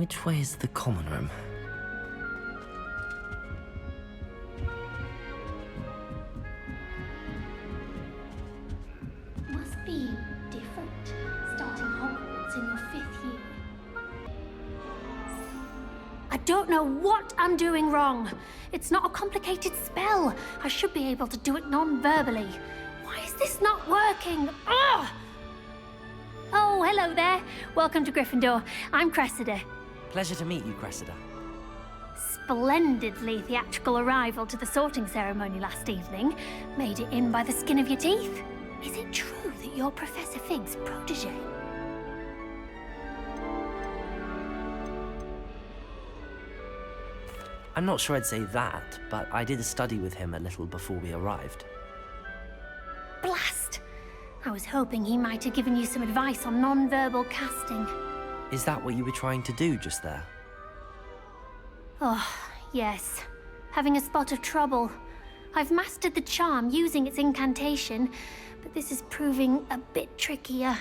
Which way is the common room? Must be different, starting Hogwarts in your 5th year. I don't know what I'm doing wrong. It's not a complicated spell. I should be able to do it non-verbally. Why is this not working? Ugh! Oh, hello there. Welcome to Gryffindor. I'm Cressida. Pleasure to meet you, Cressida. Splendidly theatrical arrival to the sorting ceremony last evening. Made it in by the skin of your teeth. Is it true that you're Professor Fig's protege? I'm not sure I'd say that, but I did study with him a little before we arrived. Blast! I was hoping he might have given you some advice on non-verbal casting. Is that what you were trying to do just there? Oh, yes. Having a spot of trouble. I've mastered the charm using its incantation, but this is proving a bit trickier.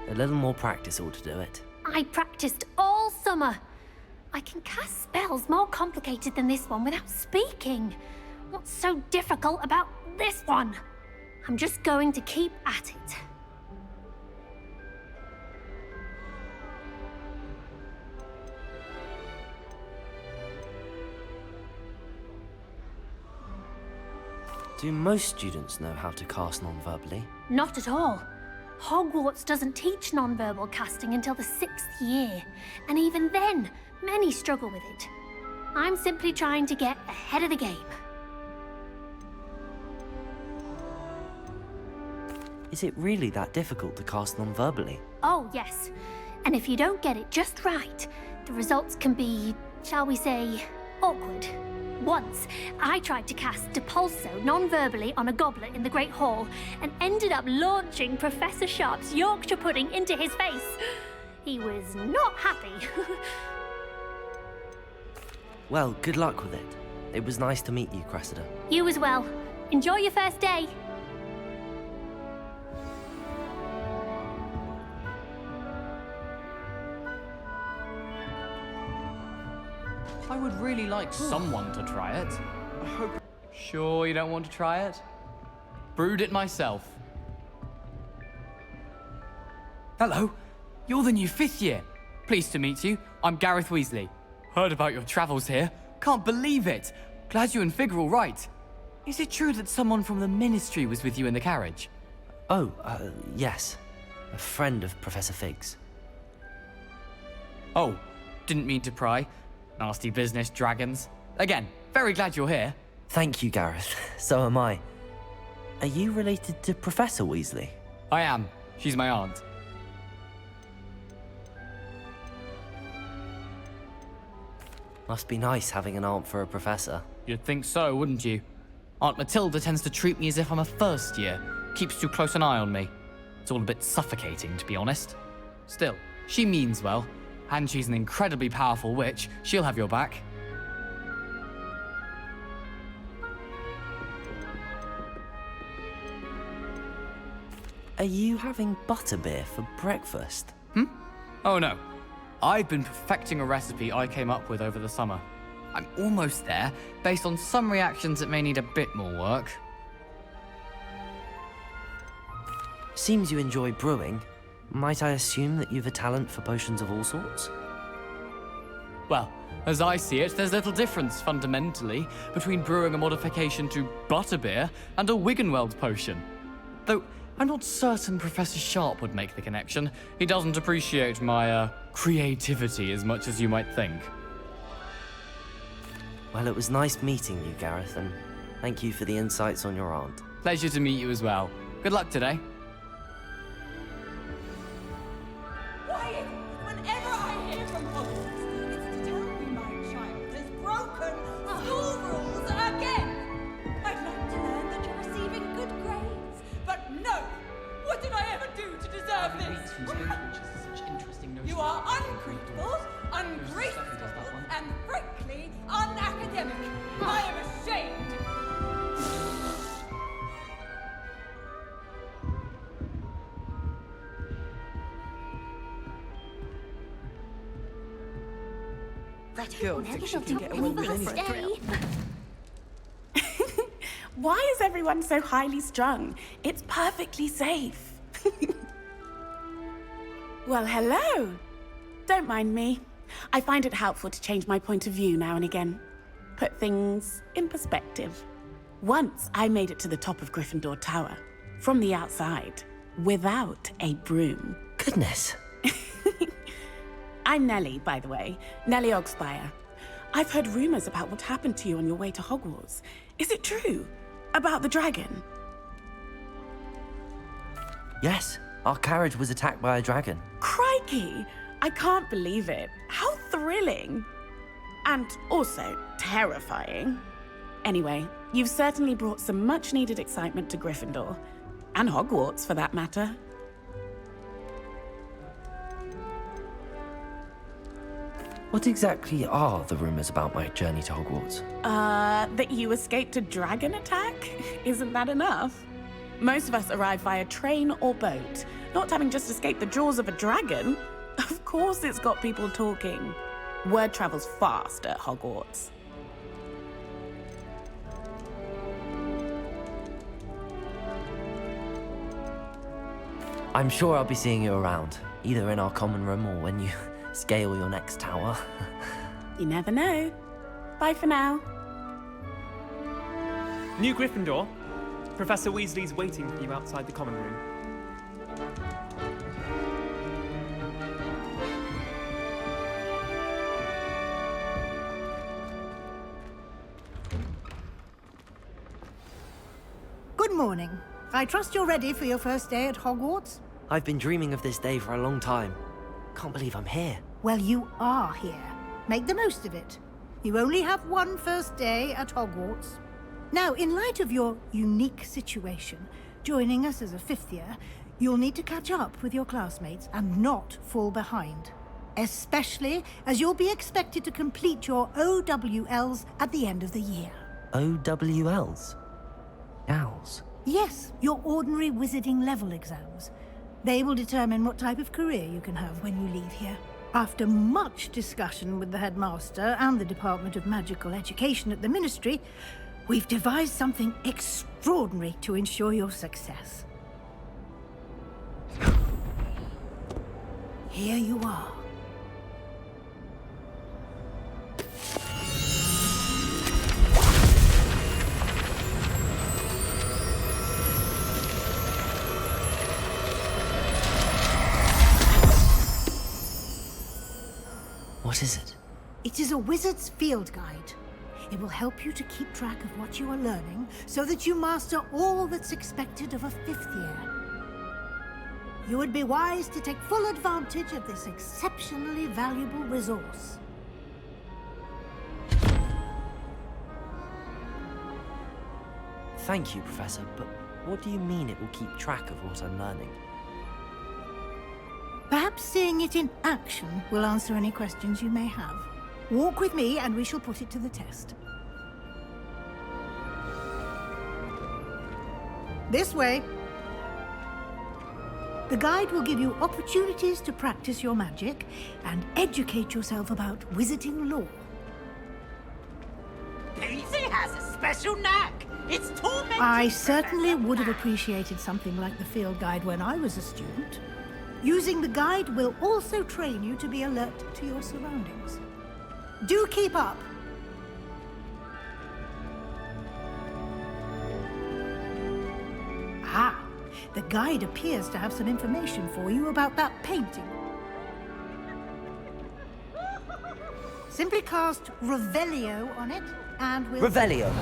A little more practice ought to do it. I practiced all summer. I can cast spells more complicated than this one without speaking. What's so difficult about this one? I'm just going to keep at it. Do most students know how to cast non-verbally? Not at all. Hogwarts doesn't teach non-verbal casting until the 6th year, and even then, many struggle with it. I'm simply trying to get ahead of the game. Is it really that difficult to cast non-verbally? Oh, yes. And if you don't get it just right, the results can be, shall we say, awkward. Once, I tried to cast Depulso non-verbally on a goblet in the Great Hall and ended up launching Professor Sharp's Yorkshire pudding into his face. He was not happy. Well, good luck with it. It was nice to meet you, Cressida. You as well. Enjoy your first day. I would really like someone to try it. I hope... Sure you don't want to try it? Brewed it myself. Hello, you're the new 5th year. Pleased to meet you. I'm Gareth Weasley. Heard about your travels here. Can't believe it. Glad you and Fig are all right. Is it true that someone from the Ministry was with you in the carriage? Oh, yes. A friend of Professor Fig's. Oh, didn't mean to pry. Nasty business, dragons. Again, very glad you're here. Thank you, Gareth. So am I. Are you related to Professor Weasley? I am. She's my aunt. Must be nice having an aunt for a professor. You'd think so, wouldn't you? Aunt Matilda tends to treat me as if I'm a first year. Keeps too close an eye on me. It's all a bit suffocating, to be honest. Still, she means well. And she's an incredibly powerful witch. She'll have your back. Are you having butterbeer for breakfast? Oh no. I've been perfecting a recipe I came up with over the summer. I'm almost there, based on some reactions that may need a bit more work. Seems you enjoy brewing. Might I assume that you've a talent for potions of all sorts? Well, as I see it, there's little difference, fundamentally, between brewing a modification to butterbeer and a Wiggenweld potion. Though, I'm not certain Professor Sharp would make the connection. He doesn't appreciate my, creativity as much as you might think. Well, it was nice meeting you, Gareth, and thank you for the insights on your aunt. Pleasure to meet you as well. Good luck today. Why, whenever I hear from Hogwarts, it's to tell me my child has broken school rules again. I'd like to learn that you're receiving good grades, but no! What did I ever do to deserve this? You are ungrateful, ungraceful, and frankly unacademic. I am ashamed. That girl Nelly thinks she will can take get away me with first anything. day. Why is everyone so highly strung? It's perfectly safe. Well, hello. Don't mind me. I find it helpful to change my point of view now and again. Put things in perspective. Once I made it to the top of Gryffindor Tower, from the outside, without a broom. Goodness. I'm Nellie, by the way. Nellie Ogspire. I've heard rumors about what happened to you on your way to Hogwarts. Is it true? About the dragon? Yes, our carriage was attacked by a dragon. Crikey! I can't believe it. How thrilling! And also terrifying. Anyway, you've certainly brought some much-needed excitement to Gryffindor. And Hogwarts, for that matter. What exactly are the rumors about my journey to Hogwarts? That you escaped a dragon attack? Isn't that enough? Most of us arrive via train or boat, not having just escaped the jaws of a dragon. Of course it's got people talking. Word travels fast at Hogwarts. I'm sure I'll be seeing you around, either in our common room or when you scale your next tower. You never know. Bye for now. New Gryffindor. Professor Weasley's waiting for you outside the common room. Good morning. I trust you're ready for your first day at Hogwarts? I've been dreaming of this day for a long time. Can't believe I'm here. Well, you are here. Make the most of it. You only have one first day at Hogwarts. Now, in light of your unique situation, joining us as a fifth year, you'll need to catch up with your classmates and not fall behind. Especially as you'll be expected to complete your OWLs at the end of the year. OWLs? Owls? Yes, your ordinary wizarding level exams. They will determine what type of career you can have when you leave here. After much discussion with the headmaster and the Department of Magical Education at the Ministry, we've devised something extraordinary to ensure your success. Here you are. What is it? It is a wizard's field guide. It will help you to keep track of what you are learning so that you master all that's expected of a fifth year. You would be wise to take full advantage of this exceptionally valuable resource. Thank you, Professor, but what do you mean it will keep track of what I'm learning? Perhaps seeing it in action will answer any questions you may have. Walk with me and we shall put it to the test. This way. The guide will give you opportunities to practice your magic and educate yourself about wizarding lore. Daisy has a special knack. It's tormenting. I certainly would have appreciated something like the field guide when I was a student. Using the guide will also train you to be alert to your surroundings. Do keep up. Ah, the guide appears to have some information for you about that painting. Simply cast Revelio on it, and we'll... Revelio!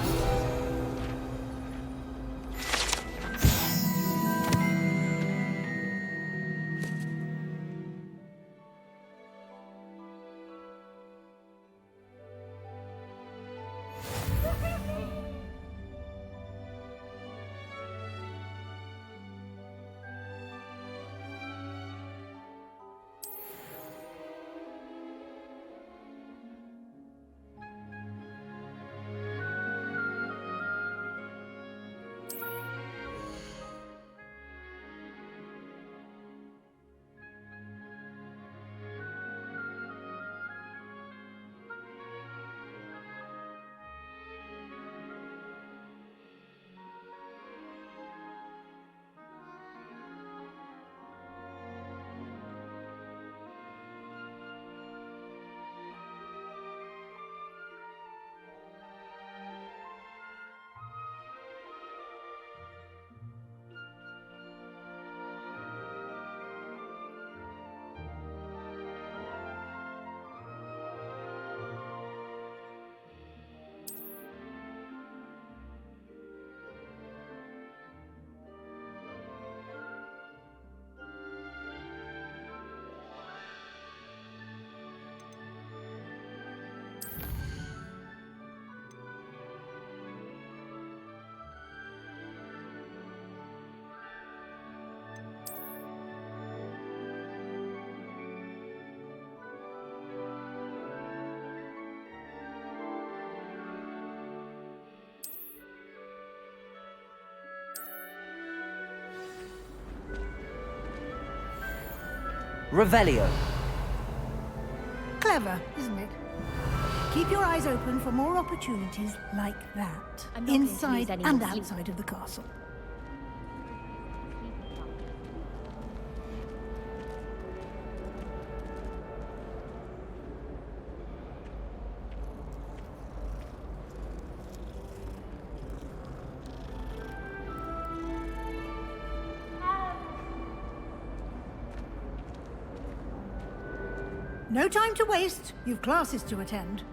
Revelio. Clever, isn't it? Keep your eyes open for more opportunities like that, I'm not going to inside lose any and more sleep. outside of the castle. No time to waste. You've classes to attend.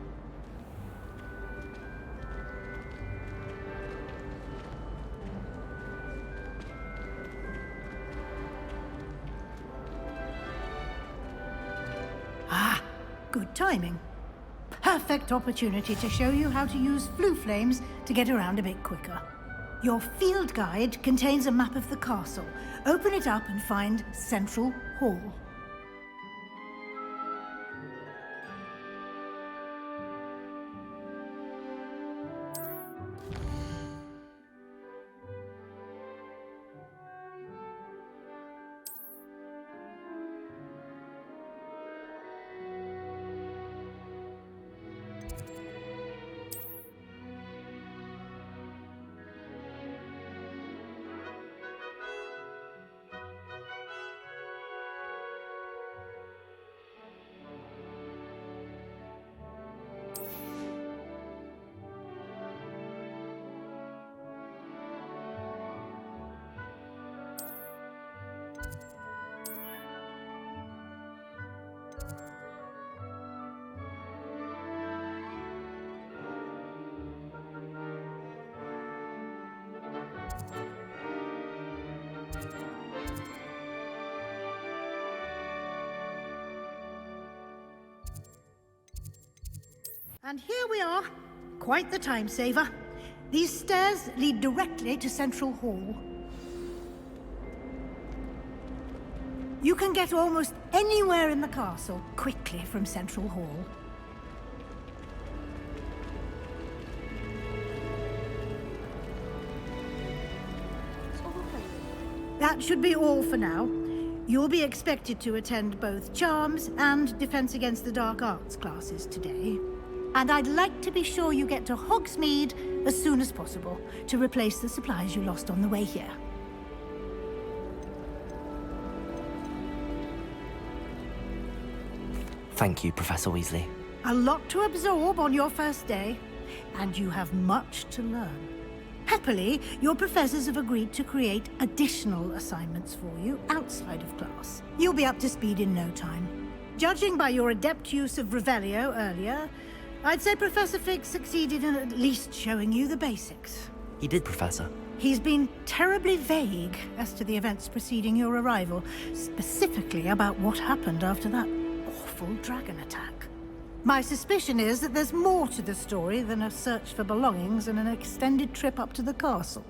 Ah, good timing. Perfect opportunity to show you how to use flue flames to get around a bit quicker. Your field guide contains a map of the castle. Open it up and find Central Hall. And here we are. Quite the time saver. These stairs lead directly to Central Hall. You can get almost anywhere in the castle quickly from Central Hall. That should be all for now. You'll be expected to attend both Charms and Defense Against the Dark Arts classes today. And I'd like to be sure you get to Hogsmeade as soon as possible to replace the supplies you lost on the way here. Thank you, Professor Weasley. A lot to absorb on your first day, and you have much to learn. Happily, your professors have agreed to create additional assignments for you outside of class. You'll be up to speed in no time. Judging by your adept use of Revelio earlier, I'd say Professor Fig succeeded in at least showing you the basics. He did, Professor. He's been terribly vague as to the events preceding your arrival, specifically about what happened after that awful dragon attack. My suspicion is that there's more to the story than a search for belongings and an extended trip up to the castle.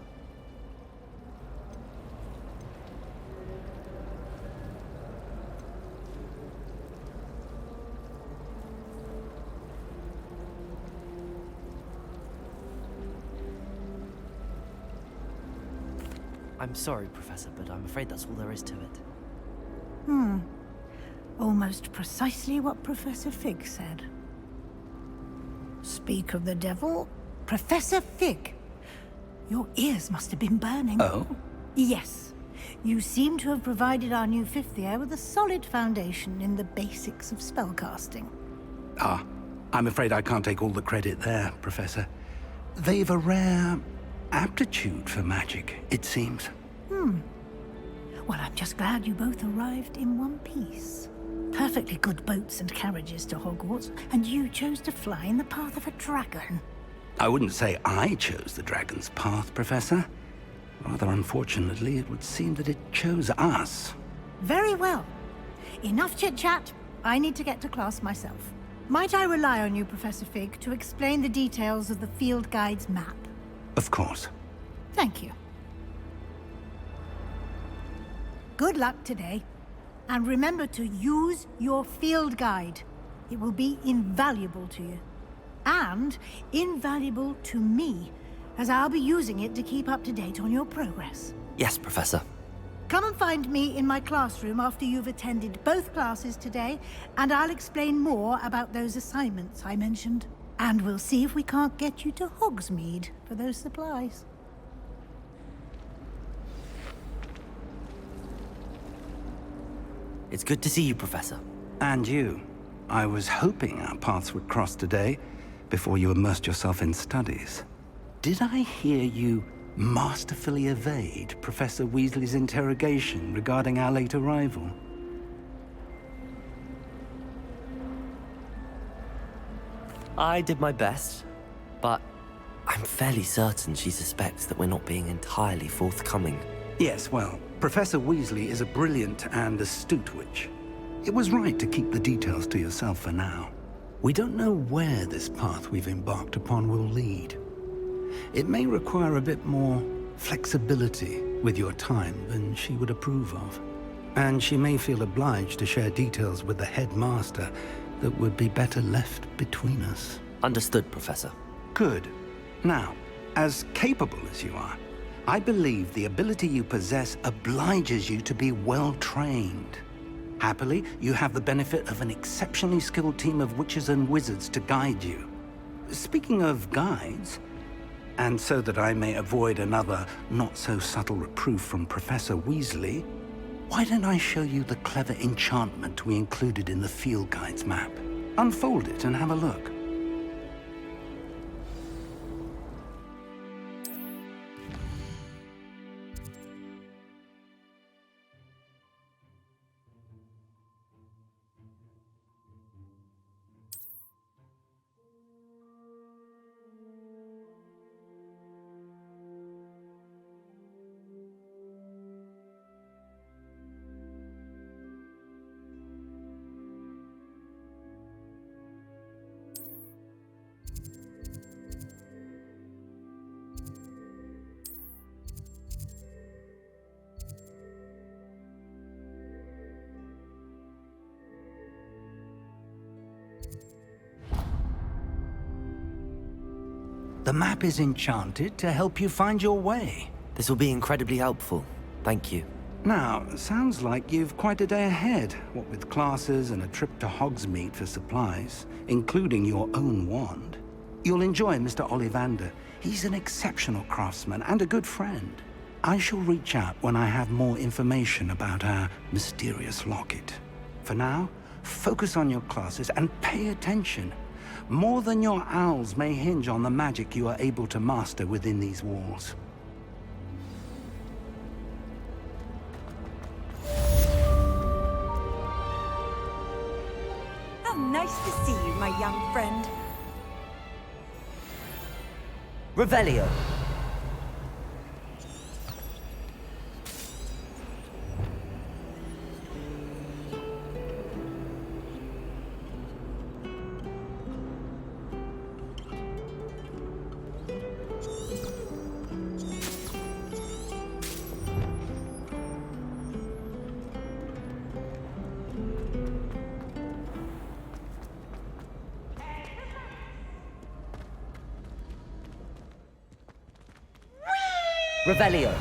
I'm sorry, Professor, but I'm afraid that's all there is to it. Almost precisely what Professor Fig said. Speak of the devil, Professor Fig. Your ears must have been burning. Oh? Yes. You seem to have provided our new fifth year with a solid foundation in the basics of spellcasting. Ah, I'm afraid I can't take all the credit there, Professor. They've a rare aptitude for magic, it seems. Well, I'm just glad you both arrived in one piece. Perfectly good boats and carriages to Hogwarts, and you chose to fly in the path of a dragon. I wouldn't say I chose the dragon's path, Professor. Rather unfortunately, it would seem that it chose us. Very well. Enough chit-chat. I need to get to class myself. Might I rely on you, Professor Fig, to explain the details of the field guide's map? Of course. Thank you. Good luck today. And remember to use your field guide. It will be invaluable to you. And invaluable to me, as I'll be using it to keep up to date on your progress. Yes, Professor. Come and find me in my classroom after you've attended both classes today, and I'll explain more about those assignments I mentioned. And we'll see if we can't get you to Hogsmeade for those supplies. It's good to see you, Professor. And you. I was hoping our paths would cross today, before you immersed yourself in studies. Did I hear you masterfully evade Professor Weasley's interrogation regarding our late arrival? I did my best, but I'm fairly certain she suspects that we're not being entirely forthcoming. Yes, well, Professor Weasley is a brilliant and astute witch. It was right to keep the details to yourself for now. We don't know where this path we've embarked upon will lead. It may require a bit more flexibility with your time than she would approve of. And she may feel obliged to share details with the headmaster that would be better left between us. Understood, Professor. Good. Now, as capable as you are, I believe the ability you possess obliges you to be well-trained. Happily, you have the benefit of an exceptionally skilled team of witches and wizards to guide you. Speaking of guides, and so that I may avoid another not-so-subtle reproof from Professor Weasley, why don't I show you the clever enchantment we included in the field guide's map? Unfold it and have a look. The map is enchanted to help you find your way. This will be incredibly helpful. Thank you. Now, sounds like you've quite a day ahead, what with classes and a trip to Hogsmeade for supplies, including your own wand. You'll enjoy Mr. Ollivander. He's an exceptional craftsman and a good friend. I shall reach out when I have more information about our mysterious locket. For now, focus on your classes and pay attention. More than your owls may hinge on the magic you are able to master within these walls. How nice to see you, my young friend. Revelio. Revelio.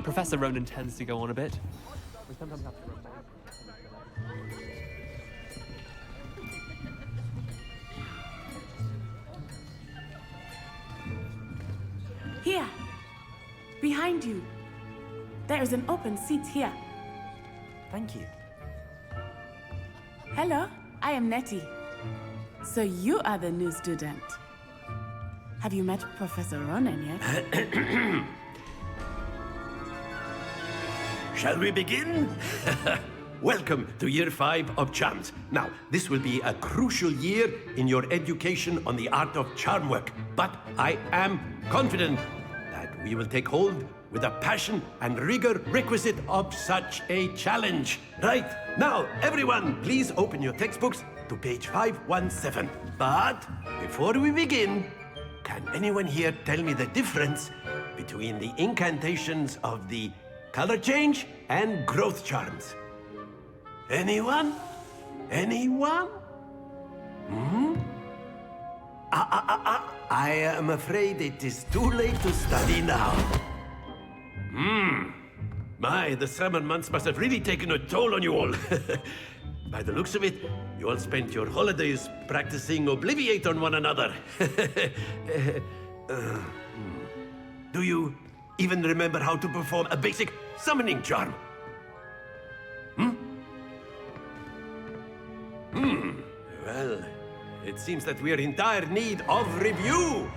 Professor Ronan tends to go on a bit. We sometimes have to Here, behind you. There is an open seat here. Thank you. Hello, I am Nettie. So you are the new student. Have you met Professor Ronan yet? Shall we begin? Welcome to Year 5 of Charms. Now, this will be a crucial year in your education on the art of charm work, but I am confident that we will take hold with the passion and rigor requisite of such a challenge. Right, now, everyone, please open your textbooks to page 517. But before we begin, can anyone here tell me the difference between the incantations of the color change and growth charms? Anyone? Anyone? I am afraid it is too late to study now. My, the summer months must have really taken a toll on you all. By the looks of it, you all spent your holidays practicing Obliviate on one another. Do you even remember how to perform a basic summoning charm? Well, it seems that we are in dire need of review.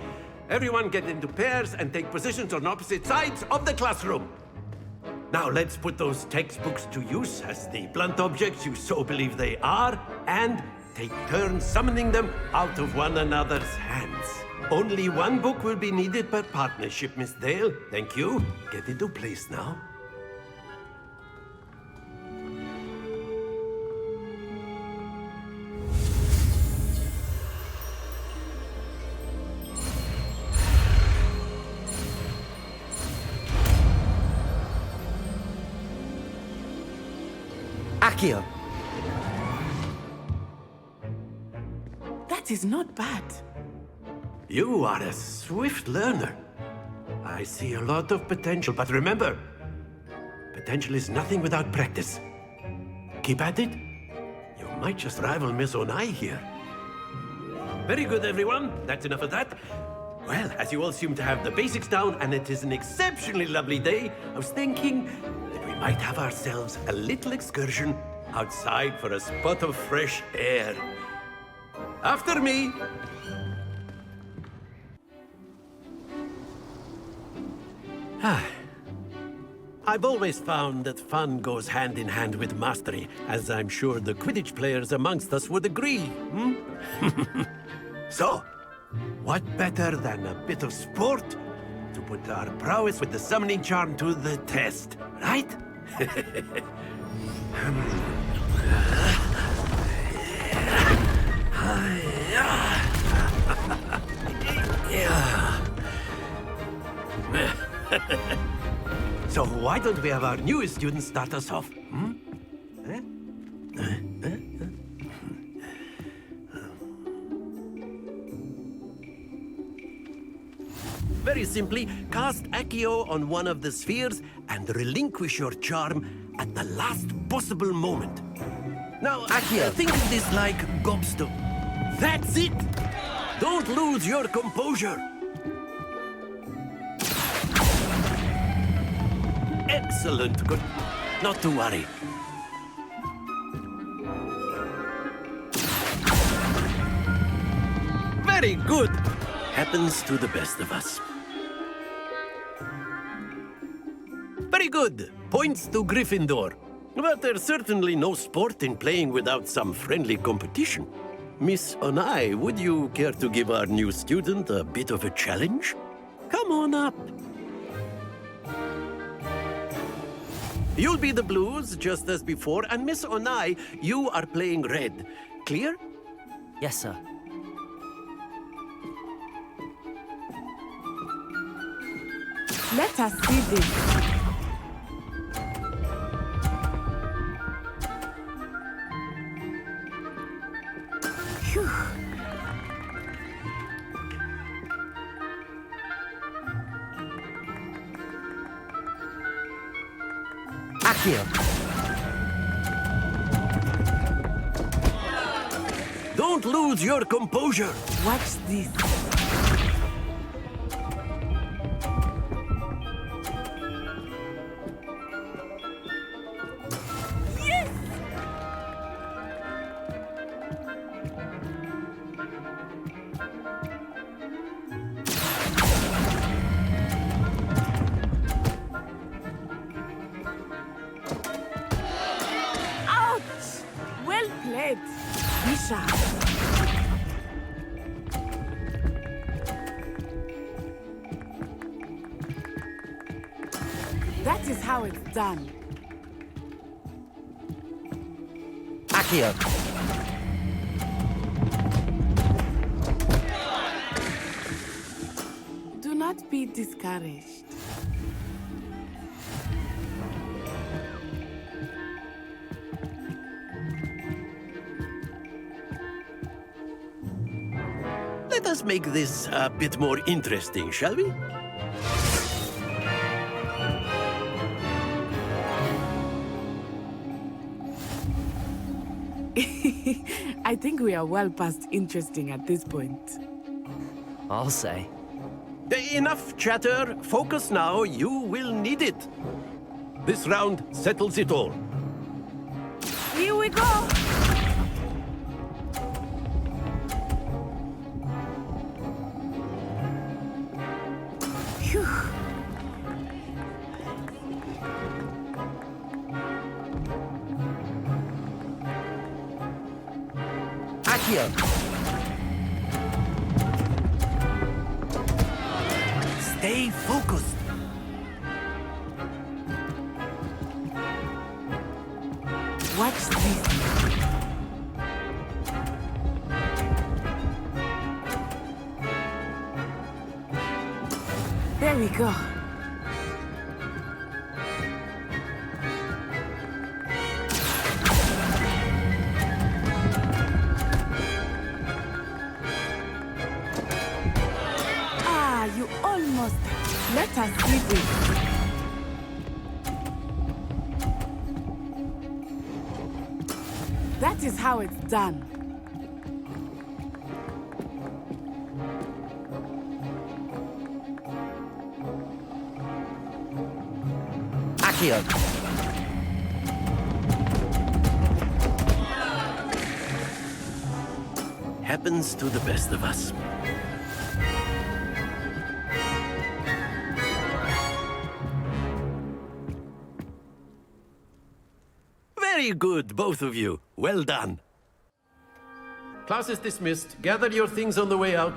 Everyone get into pairs and take positions on opposite sides of the classroom. Now let's put those textbooks to use as the blunt objects you so believe they are, and take turns summoning them out of one another's hands. Only one book will be needed per partnership, Miss Dale. Thank you. Get into place now. Accio! That is not bad. You are a swift learner. I see a lot of potential, but remember, potential is nothing without practice. Keep at it. You might just rival Miss Onai here. Very good, everyone. That's enough of that. Well, as you all seem to have the basics down, and it is an exceptionally lovely day, I was thinking that we might have ourselves a little excursion outside for a spot of fresh air. After me. I've always found that fun goes hand in hand with mastery, as I'm sure the Quidditch players amongst us would agree. So, what better than a bit of sport to put our prowess with the summoning charm to the test, right? So why don't we have our newest student start us off? Very simply, cast Accio on one of the spheres and relinquish your charm at the last possible moment. Now, Accio, think of this like gobstone. That's it! Don't lose your composure. Excellent. Good. Not to worry. Very good. Happens to the best of us. Very good. Points to Gryffindor. But there's certainly no sport in playing without some friendly competition. Miss Onai, would you care to give our new student a bit of a challenge? Come on up. You'll be the blues, just as before, and Miss Onai, you are playing red. Clear? Yes, sir. Let us see this. Phew. Accio! Don't lose your composure. Watch this. done. Accio. Do not be discouraged. Let us make this a bit more interesting, shall we? I think we are well past interesting at this point. I'll say. Enough chatter. Focus now. You will need it. This round settles it all. Here we go! Phew. Accio. Stay focused. Watch this. There we go. Ah, you almost. Let us see this. That is how it's done. Accio. Happens to the best of us. Very good, both of you. Well done. Class is dismissed. Gather your things on the way out.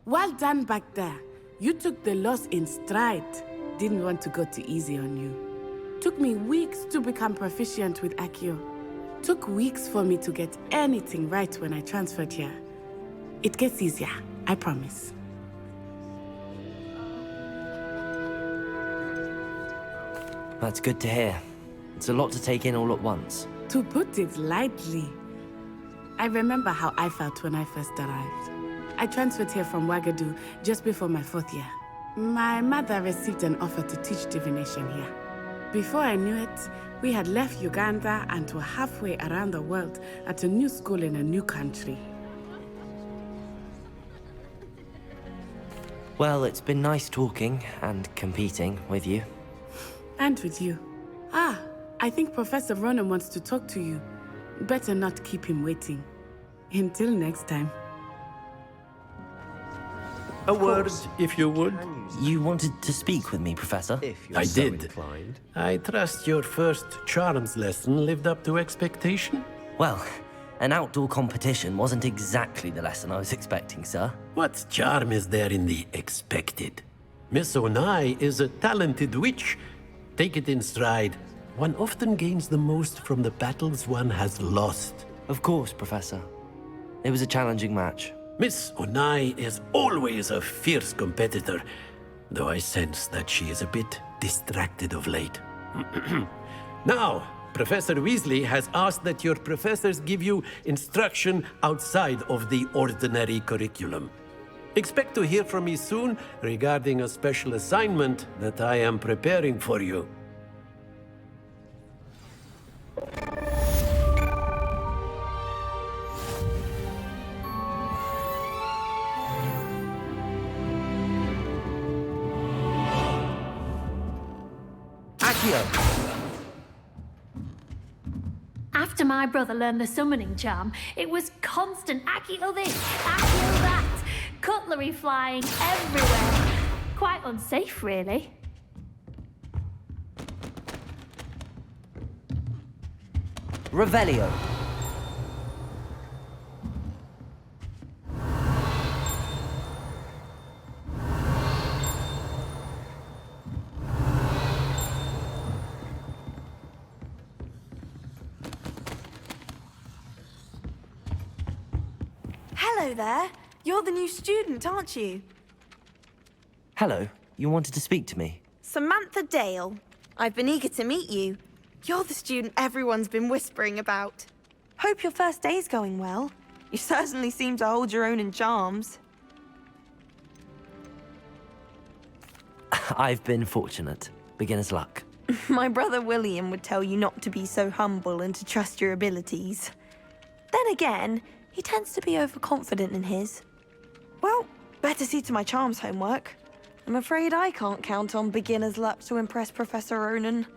Well done back there. You took the loss in stride. Didn't want to go too easy on you. Took me weeks to become proficient with Accio. Took weeks for me to get anything right when I transferred here. It gets easier, I promise. That's good to hear. It's a lot to take in all at once. To put it lightly, I remember how I felt when I first arrived. I transferred here from Wagadu just before my 4th year. My mother received an offer to teach divination here. Before I knew it, we had left Uganda and were halfway around the world at a new school in a new country. Well, it's been nice talking and competing with you. And with you. Ah, I think Professor Ronan wants to talk to you. Better not keep him waiting. Until next time. A word, if you would. You wanted to speak with me, Professor? I did. I trust your first charms lesson lived up to expectation? Well, an outdoor competition wasn't exactly the lesson I was expecting, sir. What charm is there in the expected? Miss Onai is a talented witch. Take it in stride. One often gains the most from the battles one has lost. Of course, Professor. It was a challenging match. Miss Onai is always a fierce competitor, though I sense that she is a bit distracted of late. Now, Professor Weasley has asked that your professors give you instruction outside of the ordinary curriculum. Expect to hear from me soon regarding a special assignment that I am preparing for you. After my brother learned the summoning charm, it was constant Accio this, Accio that, cutlery flying everywhere. Quite unsafe, really. Revelio. Hello there. You're the new student, aren't you? Hello, you wanted to speak to me? Samantha Dale. I've been eager to meet you. You're the student everyone's been whispering about. Hope your first day's going well. You certainly seem to hold your own in charms. I've been fortunate. Beginner's luck. My brother William would tell you not to be so humble and to trust your abilities. Then again, he tends to be overconfident in his. Well, better see to my charms homework. I'm afraid I can't count on beginner's luck to impress Professor Ronan.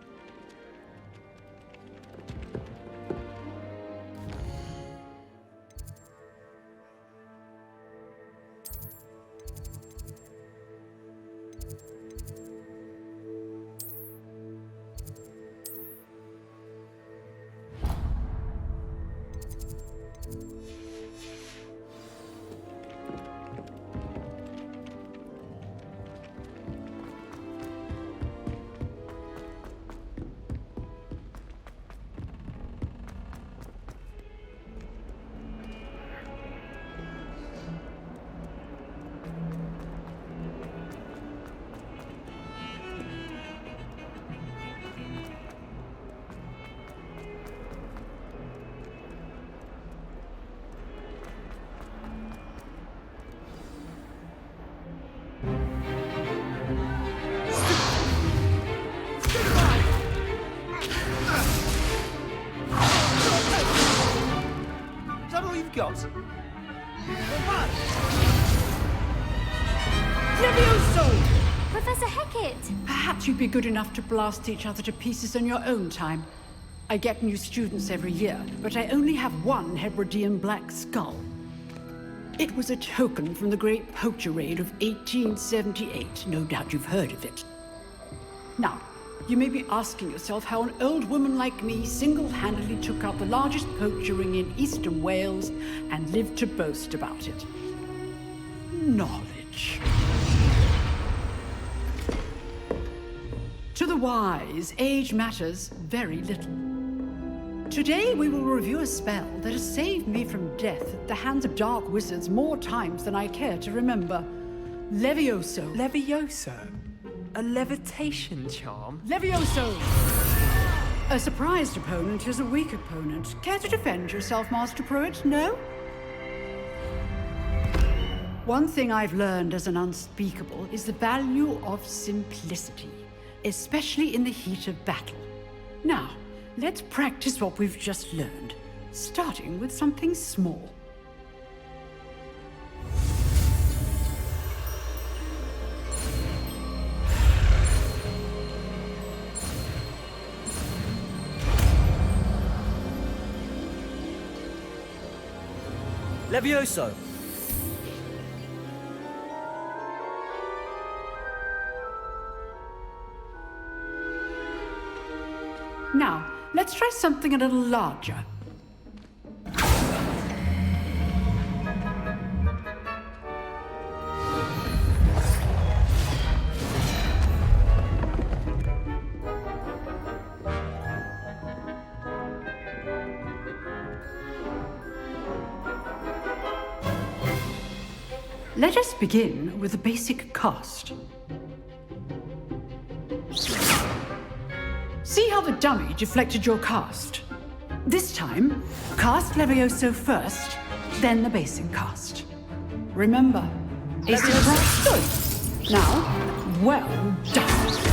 Got? Levioso! Professor Hecat! Perhaps you'd be good enough to blast each other to pieces on your own time. I get new students every year, but I only have one Hebridean black skull. It was a token from the Great Poacher Raid of 1878. No doubt you've heard of it. Now, you may be asking yourself how an old woman like me single-handedly took out the largest poacher ring in eastern Wales and lived to boast about it. Knowledge. To the wise, age matters very little. Today we will review a spell that has saved me from death at the hands of dark wizards more times than I care to remember. Levioso. Levioso? A levitation charm? Levioso! A surprised opponent is a weak opponent. Care to defend yourself, Master Pruitt? No? One thing I've learned as an unspeakable is the value of simplicity, especially in the heat of battle. Now, let's practice what we've just learned, starting with something small. Levioso! Now, let's try something a little larger. Let us begin with a basic cast. See how the dummy deflected your cast? This time, cast Levioso first, then the basic cast. Remember, it's good. Now, well done.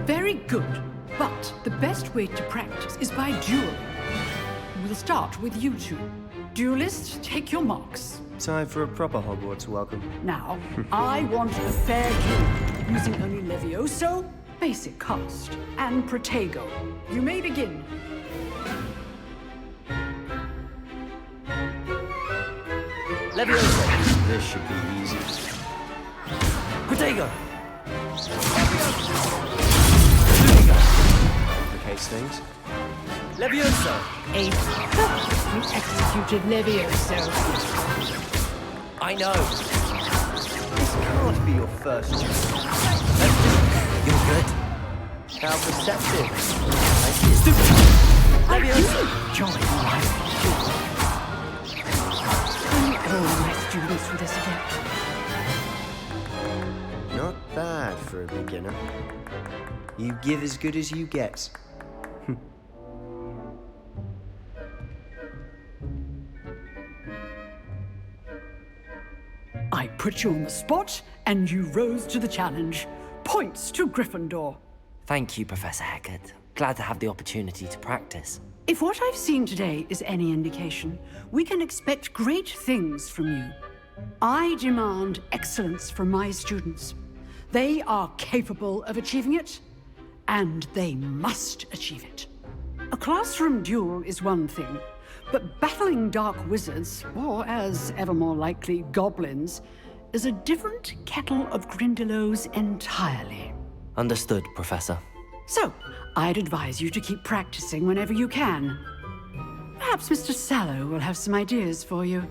Very good, but the best way to practice is by dueling. We'll start with you two. Duelists, take your marks. Time for a proper Hogwarts welcome. Now, I want a fair duel, using only Levioso, basic cast, and Protego. You may begin. Levioso! This should be easy. Protego! Complicate things. Levioso! A perfectly executed Levioso. I know. This can't be your first duel. You're good. How perceptive. I do enjoy life. All my students for this adept. Not bad for a beginner. You give as good as you get. I put you on the spot, and you rose to the challenge. Points to Gryffindor. Thank you, Professor Hecat. Glad to have the opportunity to practice. If what I've seen today is any indication, we can expect great things from you. I demand excellence from my students. They are capable of achieving it, and they must achieve it. A classroom duel is one thing, but battling dark wizards, or as ever more likely, goblins, is a different kettle of Grindylows entirely. Understood, Professor. So, I'd advise you to keep practicing whenever you can. Perhaps Mr. Sallow will have some ideas for you.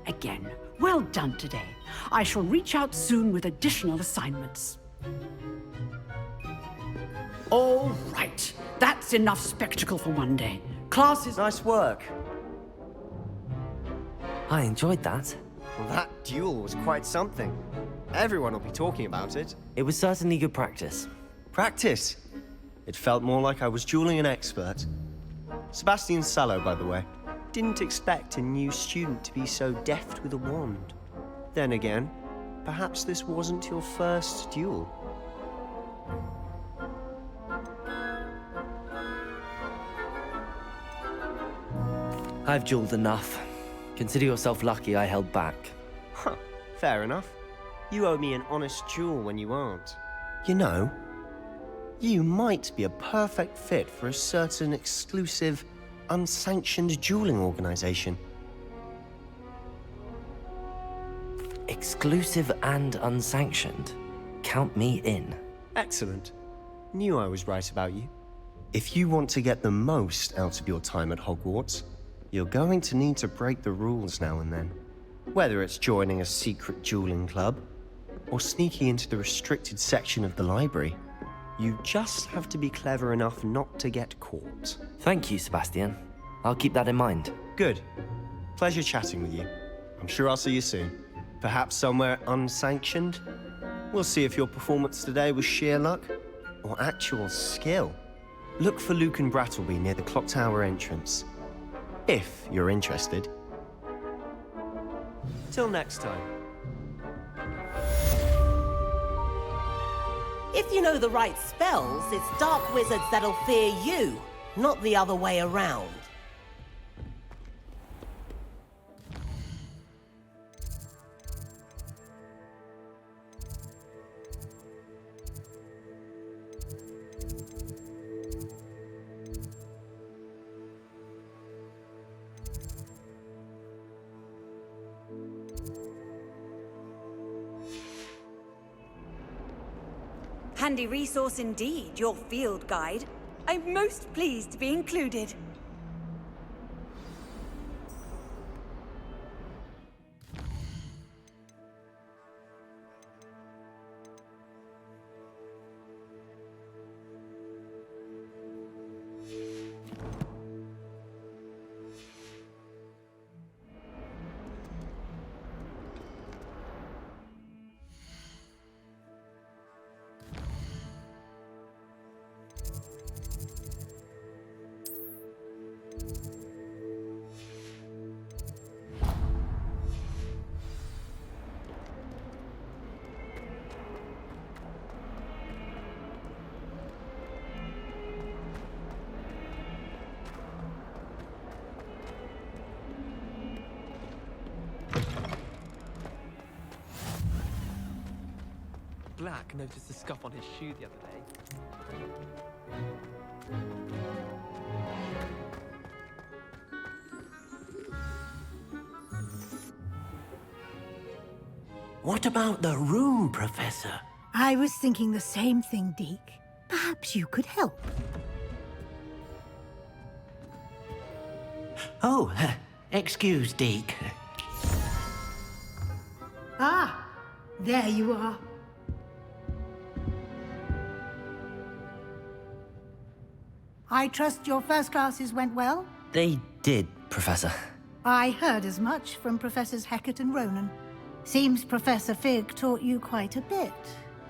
Again, well done today. I shall reach out soon with additional assignments. All right, that's enough spectacle for one day. Class is... Nice work. I enjoyed that. Well, that duel was quite something. Everyone will be talking about it. It was certainly good practice. Practice? It felt more like I was dueling an expert. Sebastian Sallow, by the way. Didn't expect a new student to be so deft with a wand. Then again, perhaps this wasn't your first duel. I've dueled enough. Consider yourself lucky I held back. Huh, fair enough. You owe me an honest duel when you aren't. You know, you might be a perfect fit for a certain exclusive, unsanctioned dueling organization. Exclusive and unsanctioned? Count me in. Excellent. Knew I was right about you. If you want to get the most out of your time at Hogwarts, you're going to need to break the rules now and then. Whether it's joining a secret dueling club, or sneaking into the restricted section of the library, you just have to be clever enough not to get caught. Thank you, Sebastian. I'll keep that in mind. Good. Pleasure chatting with you. I'm sure I'll see you soon. Perhaps somewhere unsanctioned? We'll see if your performance today was sheer luck, or actual skill. Look for Luke and Brattleby near the clock tower entrance. If you're interested. Till next time. If you know the right spells, it's dark wizards that'll fear you, not the other way around. Handy resource indeed, your field guide. I'm most pleased to be included. Black noticed a scuff on his shoe the other day. What about the room, Professor? I was thinking the same thing, Deke. Perhaps you could help. Oh, excuse, Deke. Ah, There you are. I trust your first classes went well? They did, Professor. I heard as much from Professors Hecat and Ronan. Seems Professor Fig taught you quite a bit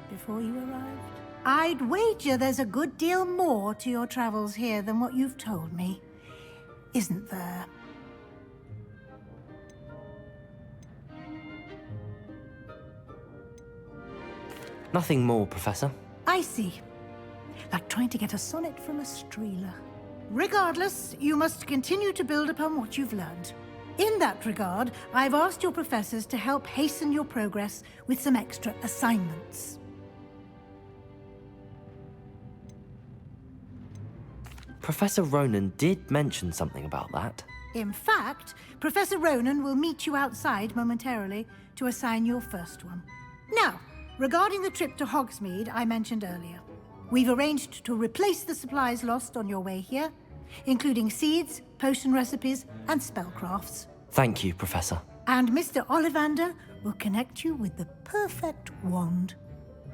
before you arrived. I'd wager there's a good deal more to your travels here than what you've told me. Isn't there? Nothing more, Professor. I see. Like trying to get a sonnet from a streeler. Regardless, you must continue to build upon what you've learned. In that regard, I've asked your professors to help hasten your progress with some extra assignments. Professor Ronan did mention something about that. In fact, Professor Ronan will meet you outside momentarily to assign your first one. Now, regarding the trip to Hogsmeade I mentioned earlier, we've arranged to replace the supplies lost on your way here, including seeds, potion recipes, and spellcrafts. Thank you, Professor. And Mr. Ollivander will connect you with the perfect wand.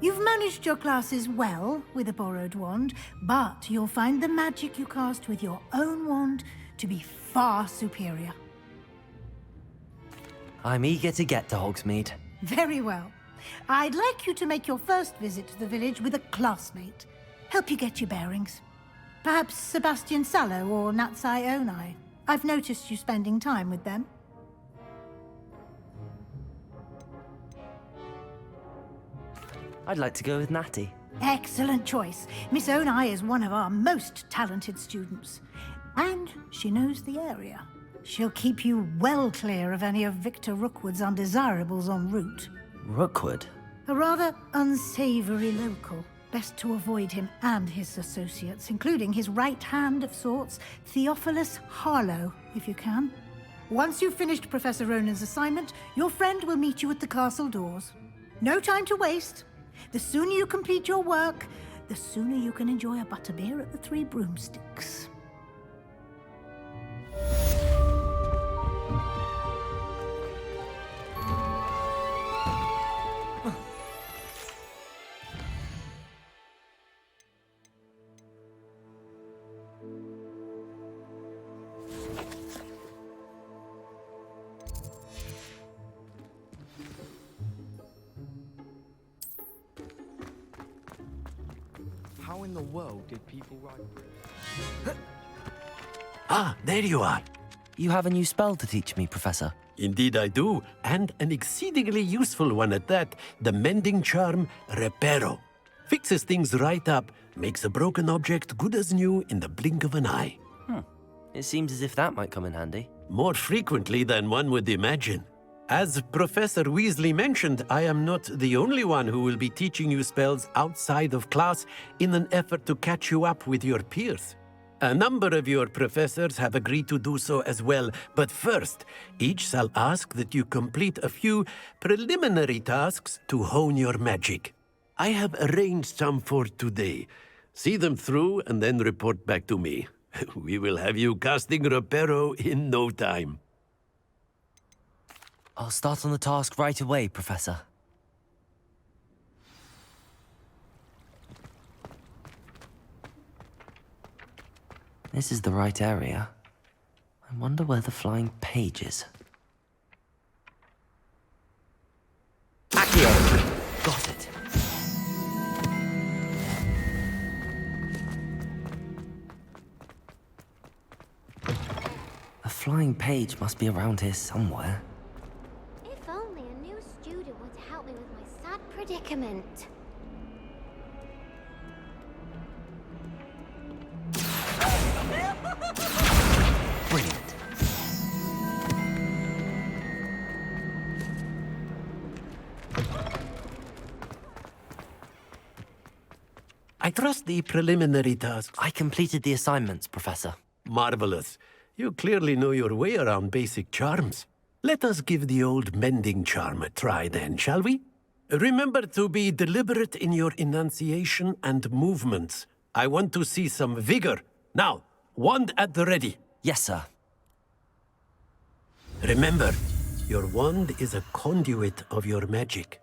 You've managed your classes well with a borrowed wand, but you'll find the magic you cast with your own wand to be far superior. I'm eager to get to Hogsmeade. Very well. I'd like you to make your first visit to the village with a classmate. Help you get your bearings. Perhaps Sebastian Sallow or Natsai Onai. I've noticed you spending time with them. I'd like to go with Natty. Excellent choice. Miss Onai is one of our most talented students. And she knows the area. She'll keep you well clear of any of Victor Rookwood's undesirables en route. Rookwood? A rather unsavory local. Best to avoid him and his associates, including his right hand of sorts, Theophilus Harlow, if you can. Once you've finished Professor Ronan's assignment, your friend will meet you at the castle doors. No time to waste. The sooner you complete your work, the sooner you can enjoy a butterbeer at the Three Broomsticks. How in the world did people write? Ah, there you are. You have a new spell to teach me, Professor. Indeed I do, and an exceedingly useful one at that. The mending charm, Reparo. Fixes things right up, makes a broken object good as new in the blink of an eye. It seems as if that might come in handy. More frequently than one would imagine. As Professor Weasley mentioned, I am not the only one who will be teaching you spells outside of class in an effort to catch you up with your peers. A number of your professors have agreed to do so as well, but first, each shall ask that you complete a few preliminary tasks to hone your magic. I have arranged some for today. See them through and then report back to me. We will have you casting Reparo in no time. I'll start on the task right away, Professor. This is the right area. I wonder where the flying page is. Accio! Got it. A flying page must be around here somewhere. If only a new student would help me with my sad predicament. Brilliant. I trust the preliminary tasks. I completed the assignments, Professor. Marvelous. You clearly know your way around basic charms. Let us give the old mending charm a try then, shall we? Remember to be deliberate in your enunciation and movements. I want to see some vigor. Now, wand at the ready. Yes, sir. Remember, your wand is a conduit of your magic.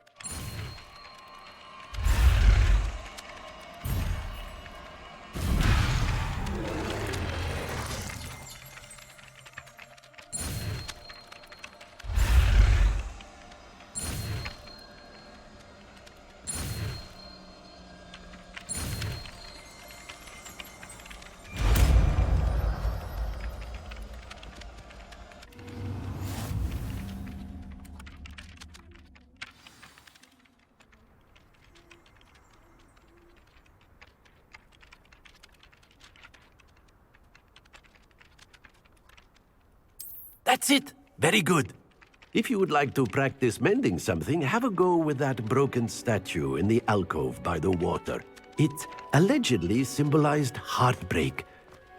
That's it. Very good. If you would like to practice mending something, have a go with that broken statue in the alcove by the water. It allegedly symbolized heartbreak.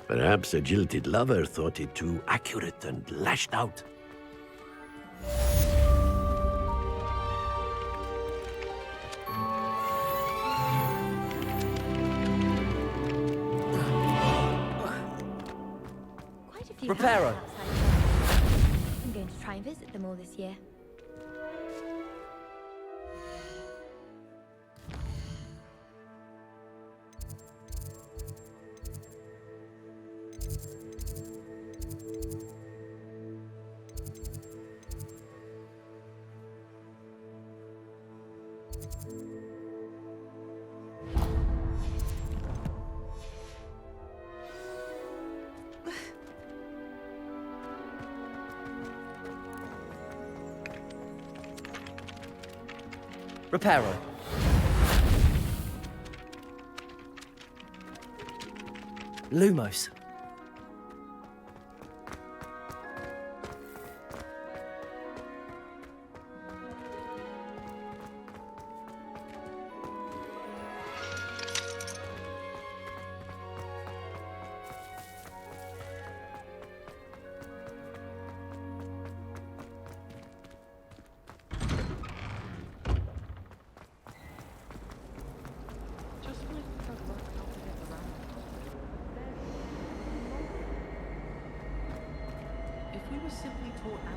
Perhaps a jilted lover thought it too accurate and lashed out. Quite a few Reparo. houses outside. I'm going to try and visit them all this year. Reparo. Lumos.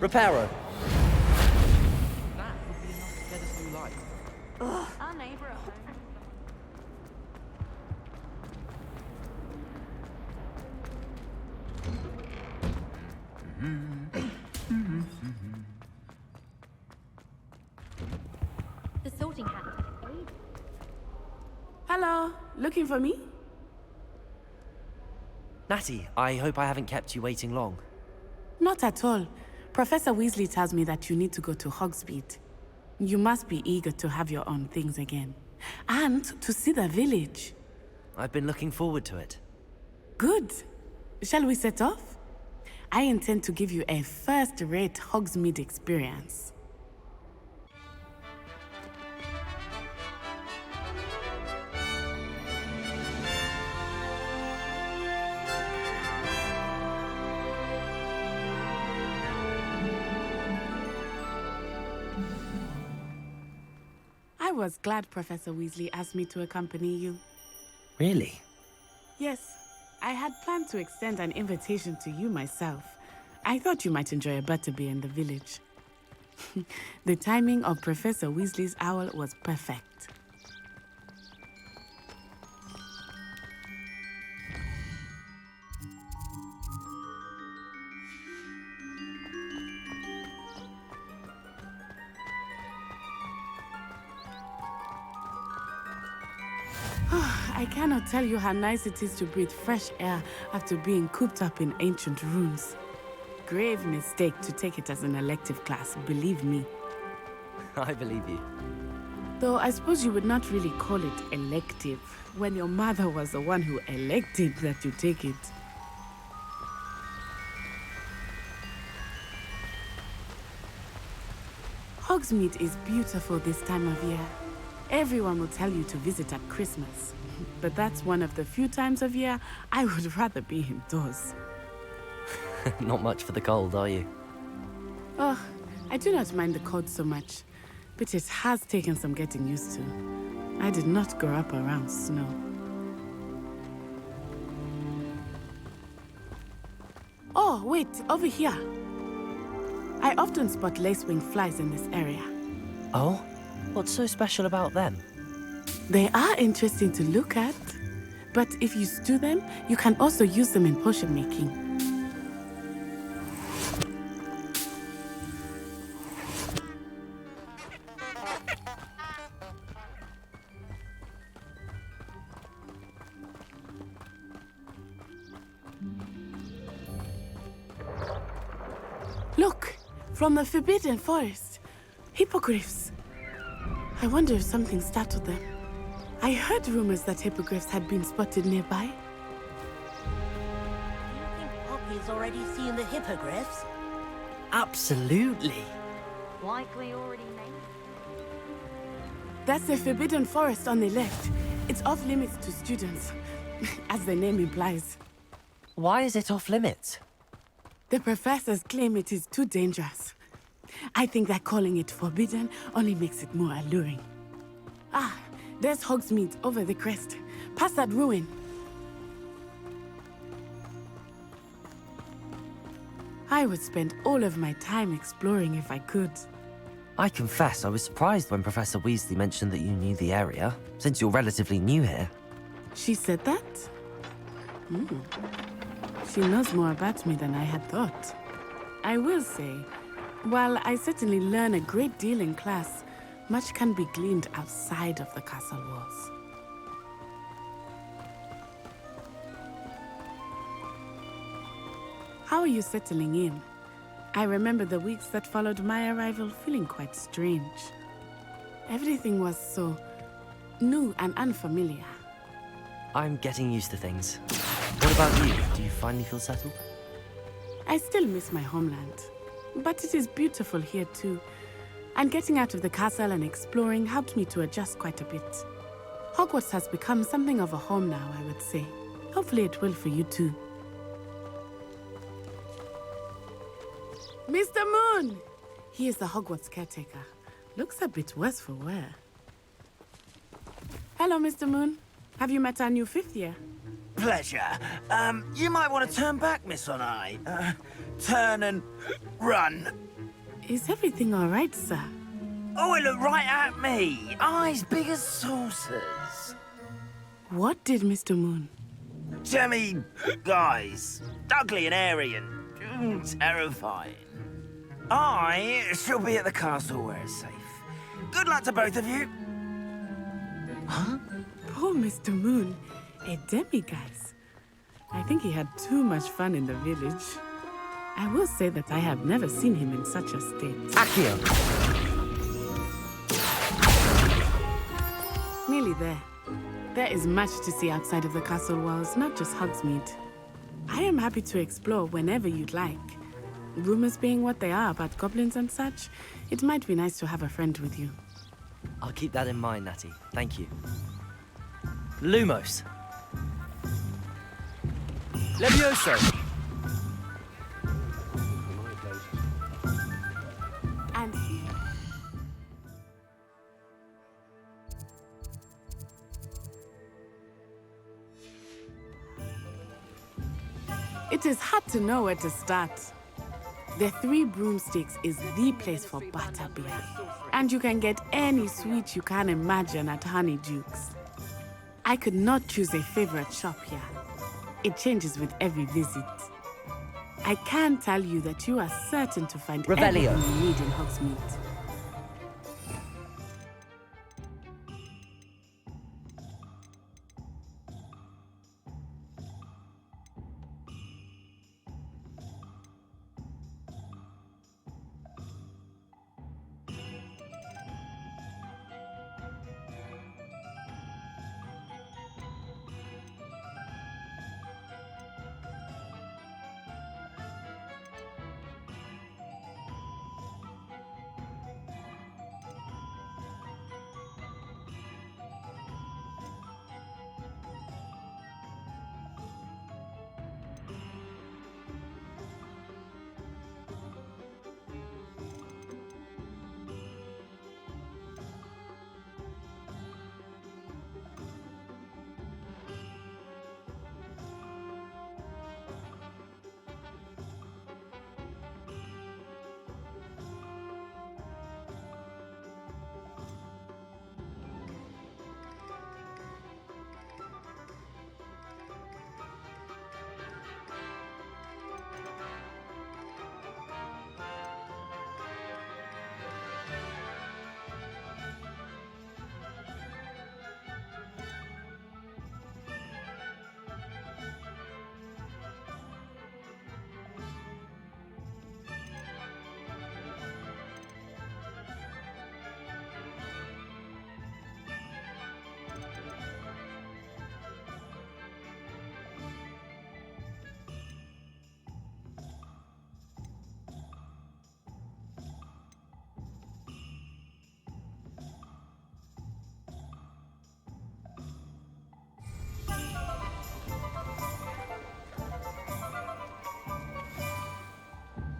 Reparo. That would be enough to get us through life. Ugh. Our neighbour at home. The sorting hat. Hello, looking for me? Natty, I hope I haven't kept you waiting long. Not at all. Professor Weasley tells me that you need to go to Hogsmeade. You must be eager to have your own things again. And to see the village. I've been looking forward to it. Good. Shall we set off? I intend to give you a first-rate Hogsmeade experience. I was glad Professor Weasley asked me to accompany you. Really? Yes, I had planned to extend an invitation to you myself. I thought you might enjoy a butterbeer in the village. The timing of Professor Weasley's owl was perfect. I cannot tell you how nice it is to breathe fresh air after being cooped up in ancient ruins. Grave mistake to take it as an elective class, believe me. I believe you. Though I suppose you would not really call it elective when your mother was the one who elected that you take it. Hogsmeade is beautiful this time of year. Everyone will tell you to visit at Christmas. But that's one of the few times of year I would rather be indoors. Not much for the cold, are you? Oh, I do not mind the cold so much, but it has taken some getting used to. I did not grow up around snow. Oh, wait, over here. I often spot lacewing flies in this area. Oh? What's so special about them? They are interesting to look at, but if you stew them, you can also use them in potion making. Look, from the Forbidden Forest, hippogriffs. I wonder if something startled them. I heard rumors that hippogriffs had been spotted nearby. Do you think Poppy's already seen the hippogriffs? Absolutely. Likely already named. That's the Forbidden Forest on the left. It's off limits to students, as the name implies. Why is it off limits? The professors claim it is too dangerous. I think that calling it forbidden only makes it more alluring. Ah, there's Hogsmeade over the crest. Past that ruin. I would spend all of my time exploring if I could. I confess I was surprised when Professor Weasley mentioned that you knew the area, since you're relatively new here. She said that? She knows more about me than I had thought. I will say, while I certainly learn a great deal in class, much can be gleaned outside of the castle walls. How are you settling in? I remember the weeks that followed my arrival feeling quite strange. Everything was so new and unfamiliar. I'm getting used to things. What about you? Do you finally feel settled? I still miss my homeland, but it is beautiful here too. And getting out of the castle and exploring helped me to adjust quite a bit. Hogwarts has become something of a home now, I would say. Hopefully it will for you too. Mr. Moon! He is the Hogwarts caretaker. Looks a bit worse for wear. Hello, Mr. Moon. Have you met our new 5th year? Pleasure. You might want to turn back, Miss Onai. Turn and run. Is everything all right, sir? Oh, it looked right at me. Eyes big as saucers. What did Mr. Moon? Jemmy, guys. Ugly and airy and terrifying. I shall be at the castle where it's safe. Good luck to both of you. Huh? Poor Mr. Moon. A demiguise. I think he had too much fun in the village. I will say that I have never seen him in such a state. Accio! Nearly there. There is much to see outside of the castle walls, not just Hogsmeade. I am happy to explore whenever you'd like. Rumors being what they are about goblins and such, it might be nice to have a friend with you. I'll keep that in mind, Natty. Thank you. Lumos! Levioso! And it is hard to know where to start. The Three Broomsticks is the place for butterbeer. And you can get any sweet you can imagine at Honeyduke's. I could not choose a favorite shop here. It changes with every visit. I can tell you that you are certain to find Revelio. everything you need in Hogsmeade.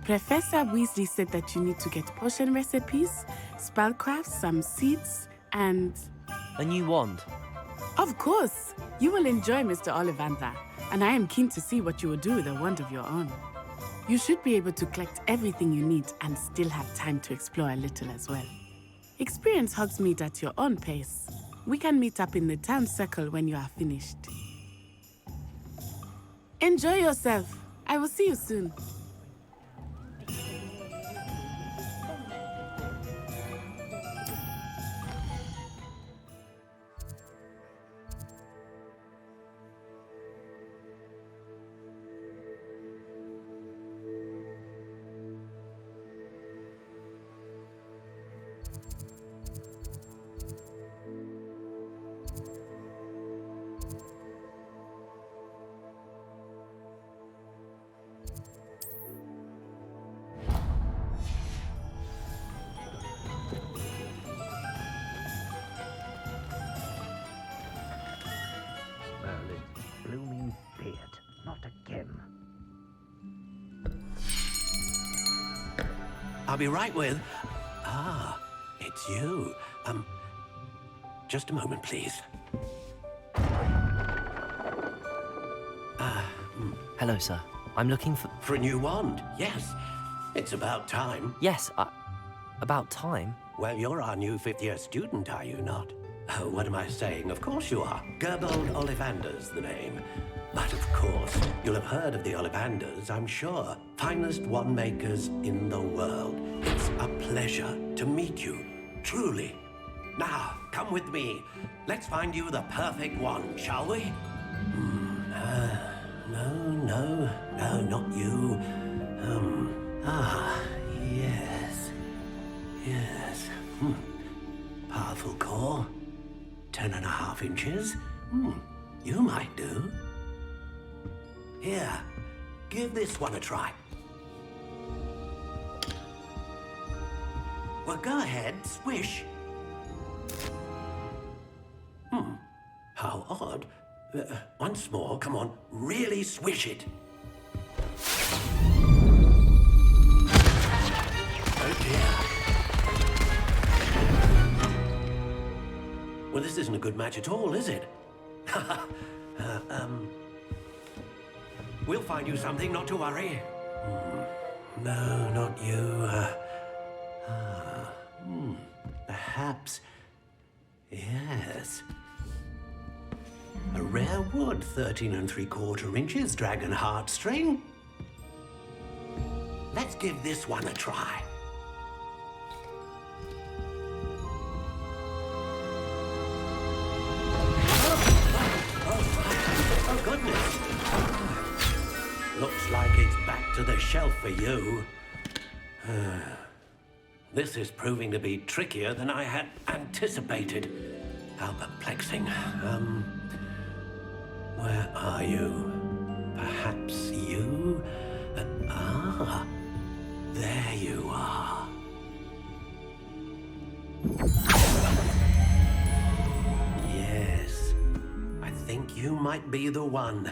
Professor Weasley said that you need to get potion recipes, spellcrafts, some seeds, and... A new wand. Of course! You will enjoy Mr. Ollivander, and I am keen to see what you will do with a wand of your own. You should be able to collect everything you need and still have time to explore a little as well. Experience Hogsmeade at your own pace. We can meet up in the town circle when you are finished. Enjoy yourself. I will see you soon. Blooming beard, not again. I'll be right with... Ah, it's you. Just a moment, please. Hello, sir. I'm looking for... For a new wand, yes. It's about time. Yes, about time? Well, you're our new fifth-year student, are you not? Oh, what am I saying? Of course you are. Gerbold Ollivander's the name. But of course, you'll have heard of the Ollivanders, I'm sure. Finest wand makers in the world. It's a pleasure to meet you, truly. Now, come with me. Let's find you the perfect wand, shall we? No, not you. Yes. Powerful core. 10.5 inches. You might do. Here, give this one a try. Well, go ahead, swish. How odd. Once more, come on, really swish it. Oh dear. Well, this isn't a good match at all, is it? We'll find you something, not to worry. No, not you. Perhaps... Yes. A rare wood, 13 3/4 inches, dragon heartstring. Let's give this one a try. Oh, goodness. Looks like it's back to the shelf for you. This is proving to be trickier than I had anticipated. How perplexing. Where are you? Perhaps you? There you are. Yes, I think you might be the one.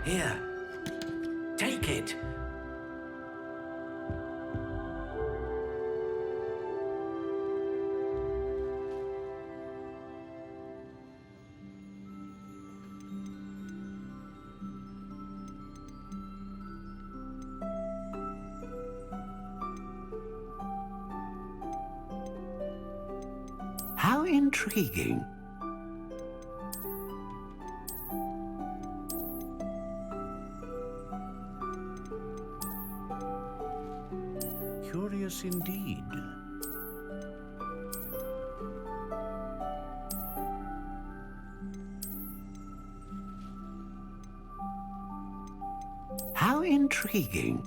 Here, take it. How intriguing. Curious indeed. How intriguing.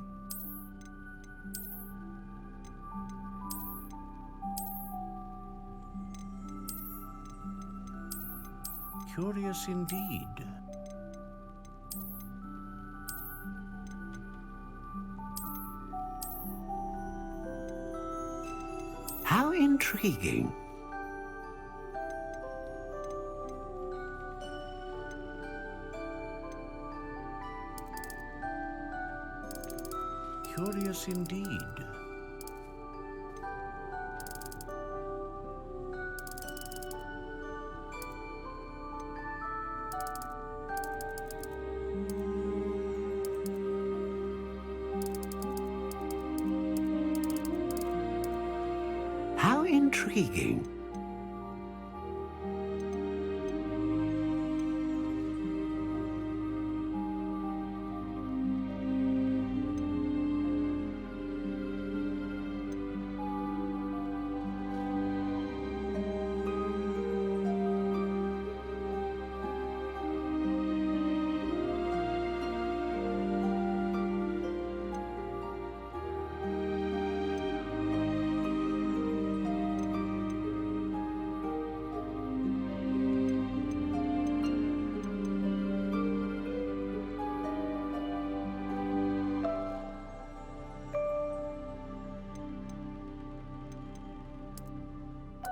Curious indeed. How intriguing. Curious indeed. How intriguing.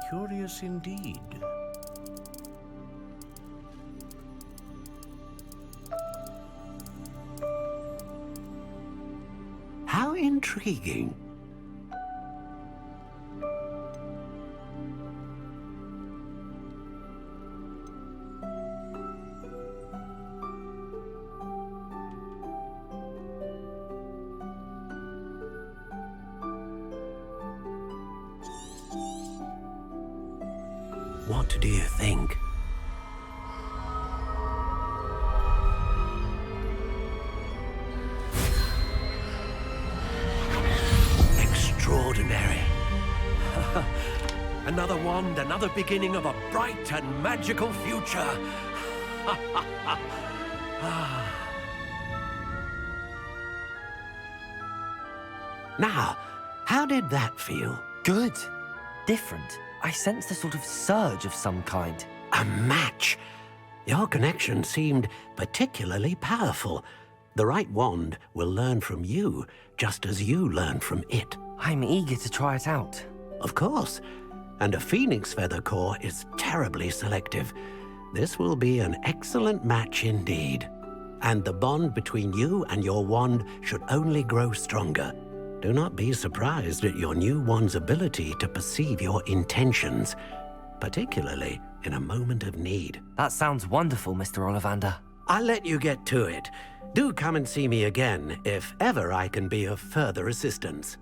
Curious indeed. How intriguing. What do you think? Extraordinary. Another wand, another beginning of a bright and magical future. Now, how did that feel? Good. Different. I sensed a sort of surge of some kind. A match! Your connection seemed particularly powerful. The right wand will learn from you, just as you learn from it. I'm eager to try it out. Of course. And a phoenix feather core is terribly selective. This will be an excellent match indeed. And the bond between you and your wand should only grow stronger. Do not be surprised at your new wand's ability to perceive your intentions, particularly in a moment of need. That sounds wonderful, Mr. Ollivander. I'll let you get to it. Do come and see me again if ever I can be of further assistance.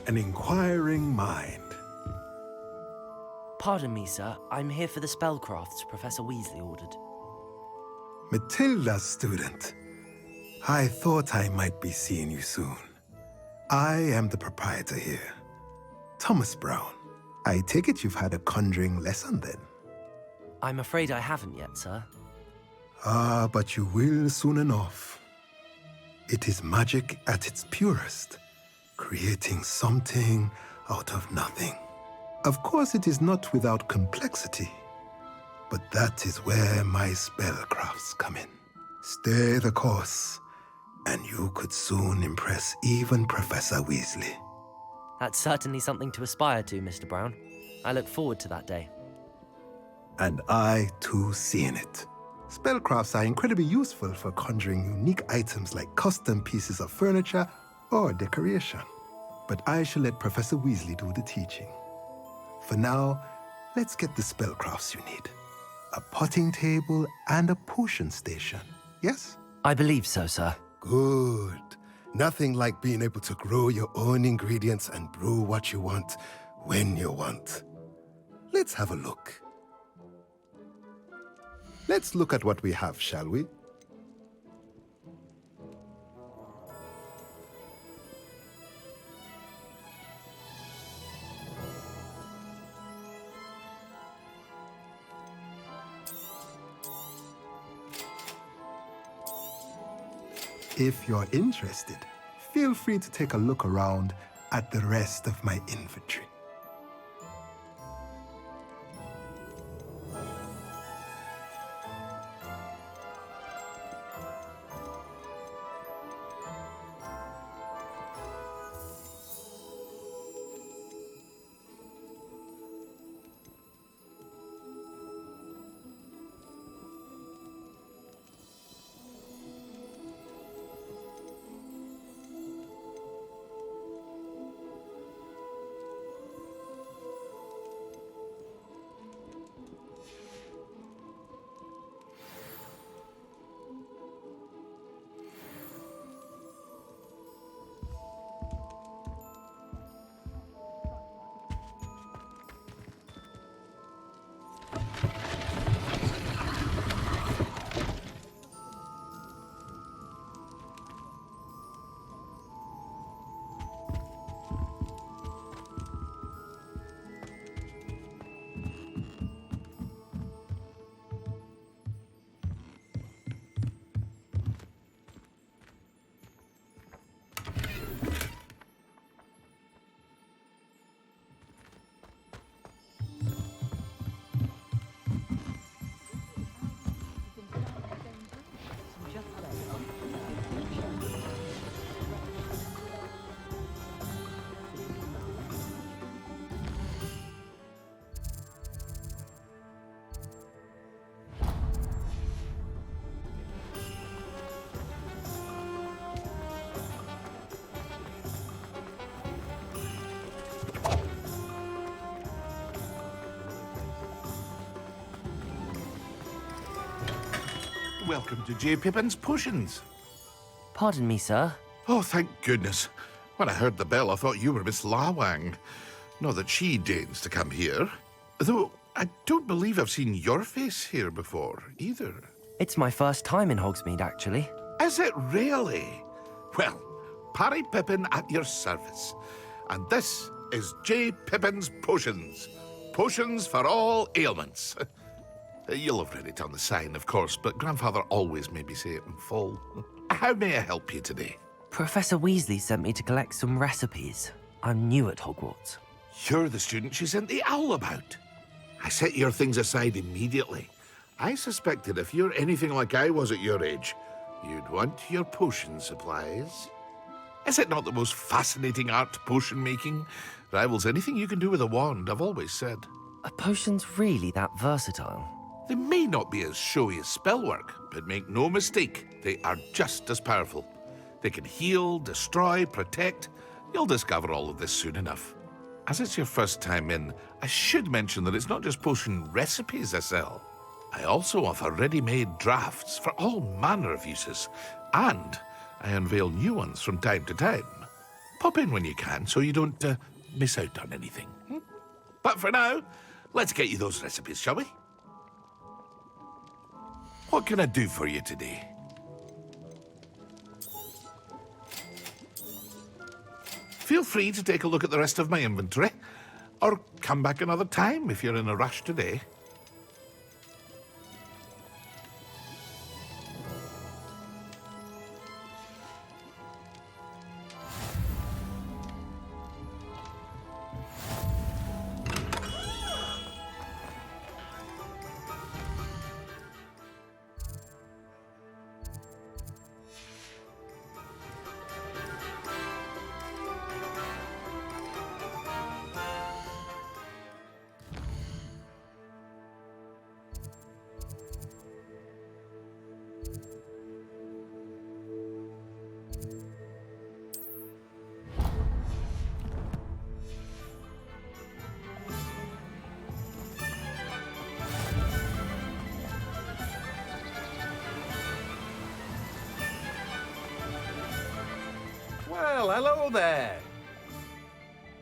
An inquiring mind. Pardon me, sir. I'm here for the spellcrafts Professor Weasley ordered. Matilda's student. I thought I might be seeing you soon. I am the proprietor here, Thomas Brown. I take it you've had a conjuring lesson then? I'm afraid I haven't yet, sir. Ah, but you will soon enough. It is magic at its purest, creating something out of nothing. Of course, it is not without complexity, but that is where my spellcrafts come in. Stay the course, and you could soon impress even Professor Weasley. That's certainly something to aspire to, Mr. Brown. I look forward to that day. And I, too, seeing it. Spellcrafts are incredibly useful for conjuring unique items like custom pieces of furniture or decoration. But I shall let Professor Weasley do the teaching. For now, let's get the spellcrafts you need. A potting table and a potion station, yes? I believe so, sir. Good. Nothing like being able to grow your own ingredients and brew what you want, when you want. Let's have a look. Let's look at what we have, shall we? if you're interested, feel free to take a look around at the rest of my inventory. Welcome to J. Pippin's Potions. Pardon me, sir. Oh, thank goodness. When I heard the bell, I thought you were Miss Lawang. Not that she deigns to come here. Though, I don't believe I've seen your face here before, either. It's my first time in Hogsmeade, actually. Is it really? Well, Parry Pippin at your service. And this is J. Pippin's Potions. Potions for all ailments. You'll have read it on the sign, of course, but Grandfather always made me say it in full. How may I help you today? Professor Weasley sent me to collect some recipes. I'm new at Hogwarts. You're the student she sent the owl about. I set your things aside immediately. I suspected if you're anything like I was at your age, you'd want your potion supplies. Is it not the most fascinating art, potion making? Rivals anything you can do with a wand, I've always said. Are potions really that versatile? They may not be as showy as spellwork, but make no mistake, they are just as powerful. They can heal, destroy, protect. You'll discover all of this soon enough. As it's your first time in, I should mention that it's not just potion recipes I sell. I also offer ready-made drafts for all manner of uses, and I unveil new ones from time to time. Pop in when you can so you don't miss out on anything. But for now, let's get you those recipes, shall we? What can I do for you today? Feel free to take a look at the rest of my inventory, or come back another time if you're in a rush today. Well, hello there.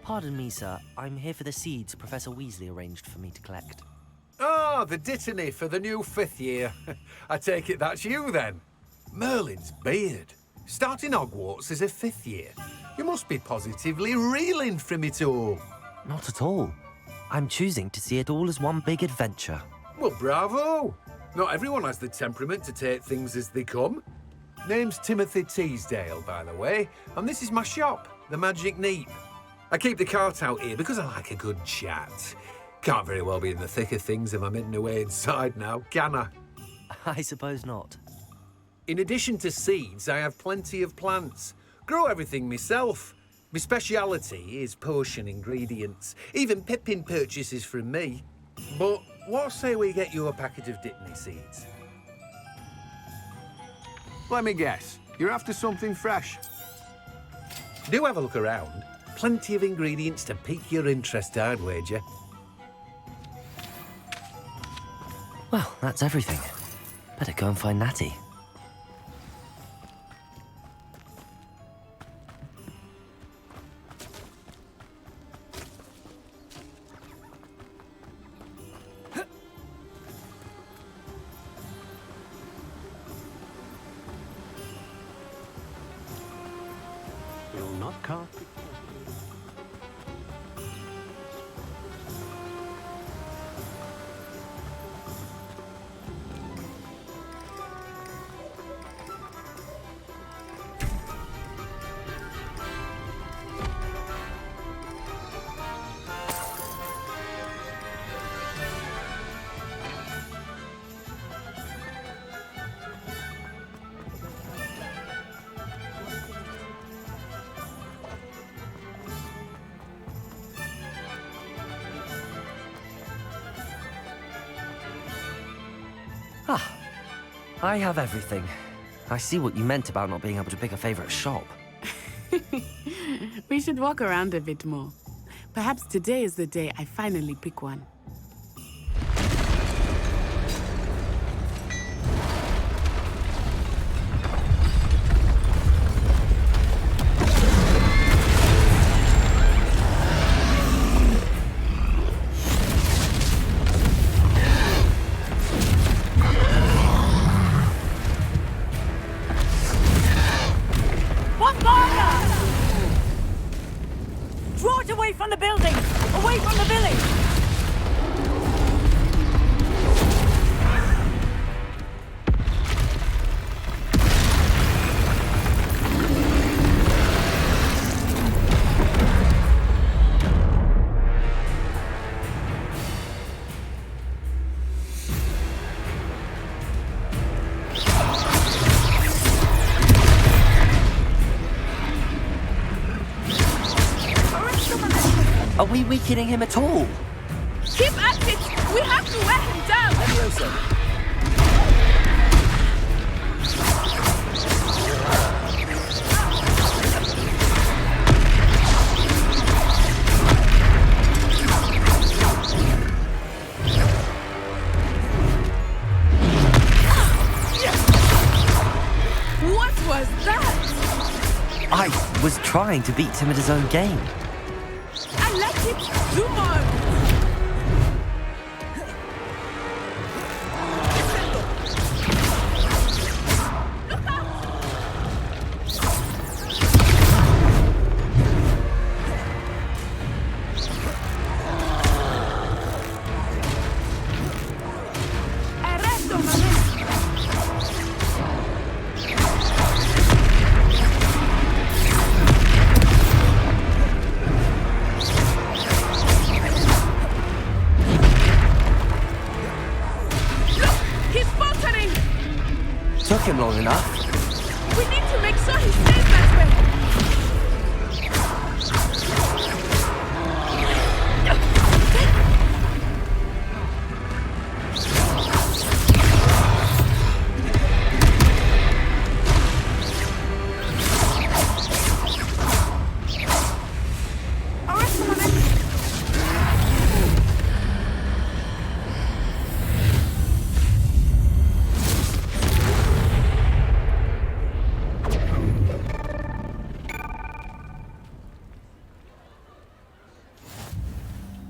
Pardon me, sir. I'm here for the seeds Professor Weasley arranged for me to collect. Ah, the dittany for the new 5th year. I take it that's you, then. Merlin's beard. Starting Hogwarts as a 5th year. You must be positively reeling from it all. Not at all. I'm choosing to see it all as one big adventure. Well, bravo. Not everyone has the temperament to take things as they come. Name's Timothy Teasdale, by the way, and this is my shop, the Magic Neep. I keep the cart out here because I like a good chat. Can't very well be in the thick of things if I'm hidden away inside now, can I? I suppose not. In addition to seeds, I have plenty of plants. Grow everything myself. My speciality is potion ingredients. Even Pippin purchases from me. But what say we get you a packet of Dittany seeds? Let me guess. You're after something fresh. Do have a look around. Plenty of ingredients to pique your interest, I'd wager. Well, that's everything. Better go and find Natty. You'll not cast. Ah, I have everything. I see what you meant about not being able to pick a favourite shop. We should walk around a bit more. Perhaps today is the day I finally pick one. Draw it away from the building! Away from the village! Are we weakening him at all? Keep at it! We have to wear him down! What was that? I was trying to beat him at his own game. I let it do more! Took him long enough. We need to make sure he stays that way.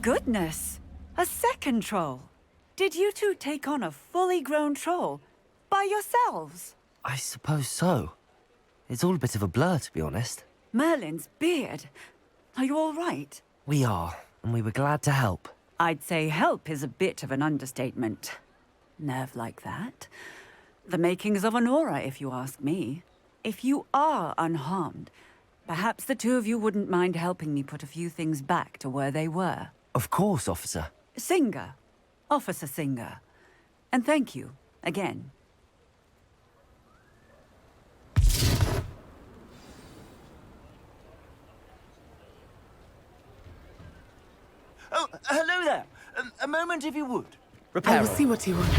Goodness! A second troll! Did you two take on a fully grown troll? By yourselves? I suppose so. It's all a bit of a blur, to be honest. Merlin's beard. Are you all right? We are, and we were glad to help. I'd say help is a bit of an understatement. Nerve like that. The makings of an aura, if you ask me. If you are unharmed, perhaps the two of you wouldn't mind helping me put a few things back to where they were. Of course, officer. Singer. Officer Singer. And thank you, again. Oh, hello there. A moment, if you would. I will see what he wants.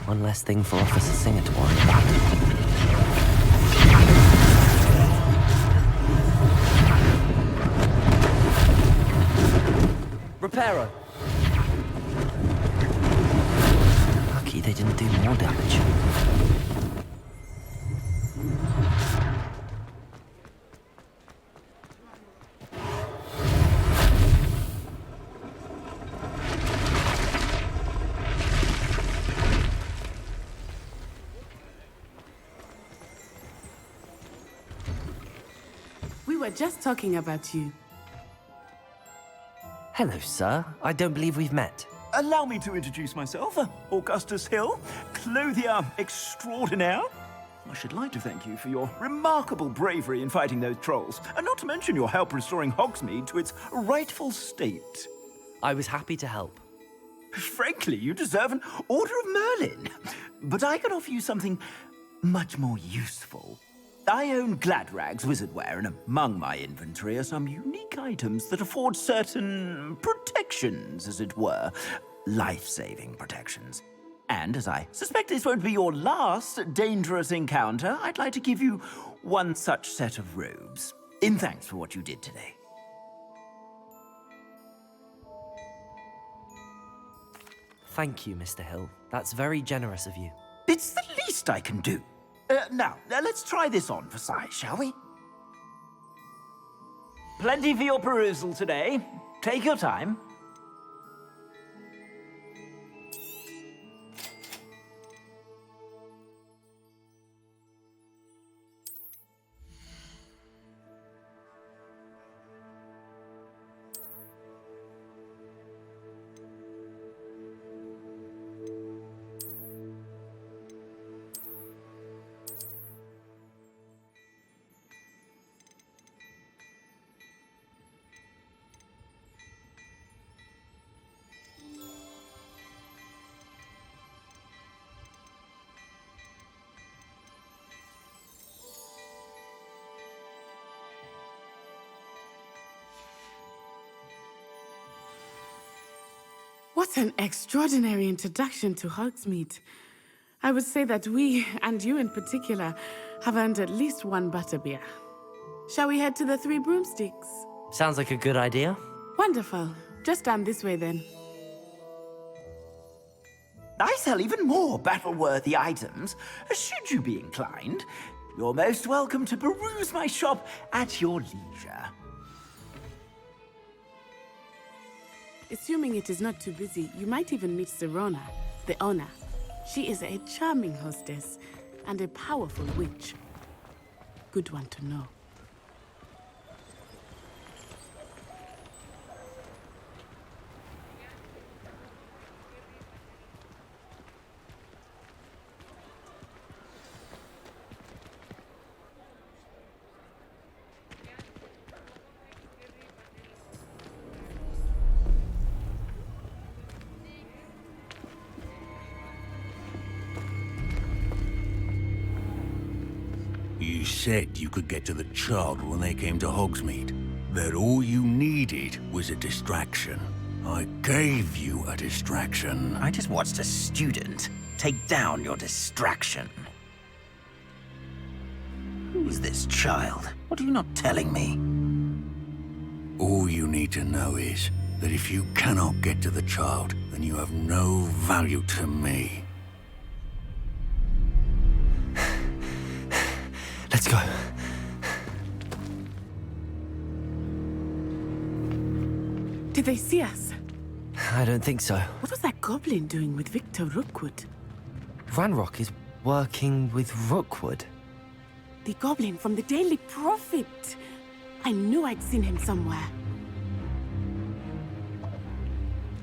One less thing for Officer Singer to worry about. Reparo. Lucky they didn't do more damage. We were just talking about you. Hello, sir. I don't believe we've met. Allow me to introduce myself. Augustus Hill, clothier extraordinaire. I should like to thank you for your remarkable bravery in fighting those trolls, and not to mention your help restoring Hogsmeade to its rightful state. I was happy to help. Frankly, you deserve an Order of Merlin. But I can offer you something much more useful. I own Gladrag's wizardware, and among my inventory are some unique items that afford certain protections, as it were. Life-saving protections. And as I suspect this won't be your last dangerous encounter, I'd like to give you one such set of robes, in thanks for what you did today. Thank you, Mr. Hill. That's very generous of you. It's the least I can do. Now, let's try this on for size, shall we? Plenty for your perusal today. Take your time. What an extraordinary introduction to Hogsmeade. I would say that we, and you in particular, have earned at least one butterbeer. Shall we head to the Three Broomsticks? Sounds like a good idea. Wonderful. Just down this way then. I sell even more battle-worthy items. Should you be inclined, you're most welcome to peruse my shop at your leisure. Assuming it is not too busy, you might even meet Serona, the owner. She is a charming hostess and a powerful witch. Good one to know. You said you could get to the child when they came to Hogsmeade. That all you needed was a distraction. I gave you a distraction. I just watched a student take down your distraction. Who is this child? What are you not telling me? All you need to know is that if you cannot get to the child, then you have no value to me. Let's go. Did they see us? I don't think so. What was that goblin doing with Victor Rookwood? Ranrok is working with Rookwood. The goblin from the Daily Prophet. I knew I'd seen him somewhere.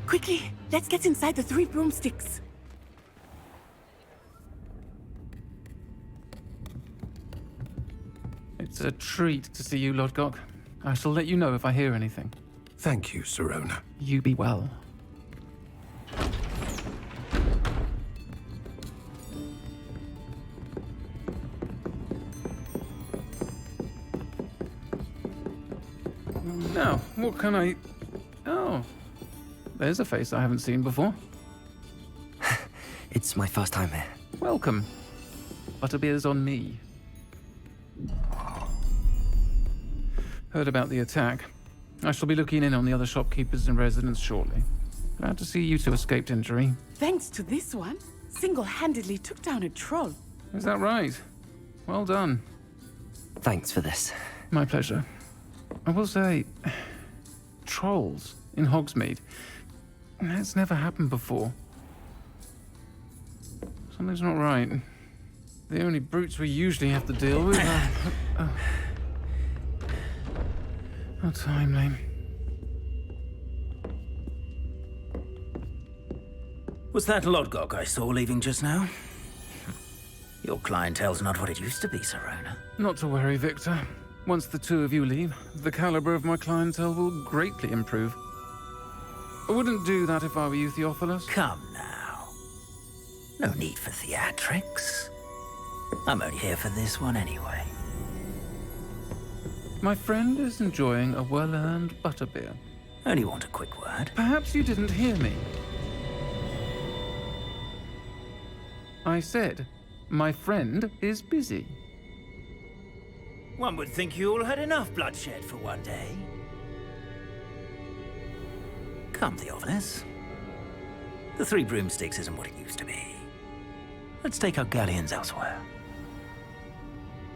Quickly, let's get inside the 3 broomsticks. It's a treat to see you, Lodgok. I shall let you know if I hear anything. Thank you, Sirona. You be well. Now, what can I... Oh, there's a face I haven't seen before. It's my first time here. Welcome. Butterbeer's on me. Heard about the attack. I shall be looking in on the other shopkeepers and residents shortly. Glad to see you two escaped injury. Thanks to this one, single-handedly took down a troll. Is that right? Well done. Thanks for this. My pleasure. I will say, trolls in Hogsmeade. That's never happened before. Something's not right. The only brutes we usually have to deal with are... How timely. Was that Lodgok I saw leaving just now? Your clientele's not what it used to be, Sirona. Not to worry, Victor. Once the two of you leave, the caliber of my clientele will greatly improve. I wouldn't do that if I were you, Theophilus. Come now. No need for theatrics. I'm only here for this one anyway. My friend is enjoying a well-earned butterbeer. Only want a quick word. Perhaps you didn't hear me. I said, my friend is busy. One would think you all had enough bloodshed for one day. Come, Theophilus. The 3 broomsticks isn't what it used to be. Let's take our galleons elsewhere.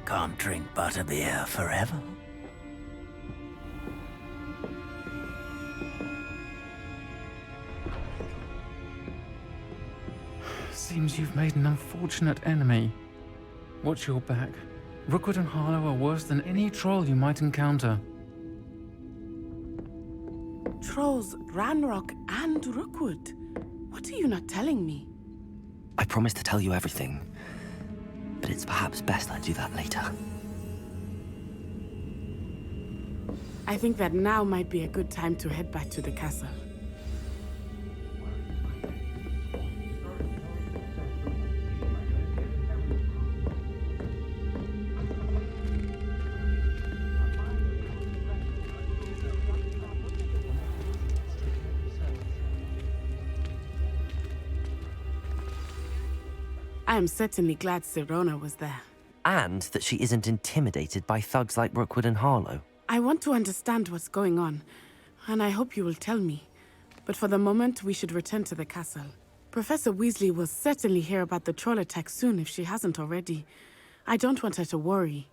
Can't drink butterbeer forever. Seems you've made an unfortunate enemy. Watch your back. Rookwood and Harlow are worse than any troll you might encounter. Trolls, Ranrok, and Rookwood. What are you not telling me? I promised to tell you everything, but it's perhaps best I do that later. I think that now might be a good time to head back to the castle. I am certainly glad Sirona was there. And that she isn't intimidated by thugs like Rookwood and Harlow. I want to understand what's going on, and I hope you will tell me. But for the moment, we should return to the castle. Professor Weasley will certainly hear about the troll attack soon if she hasn't already. I don't want her to worry.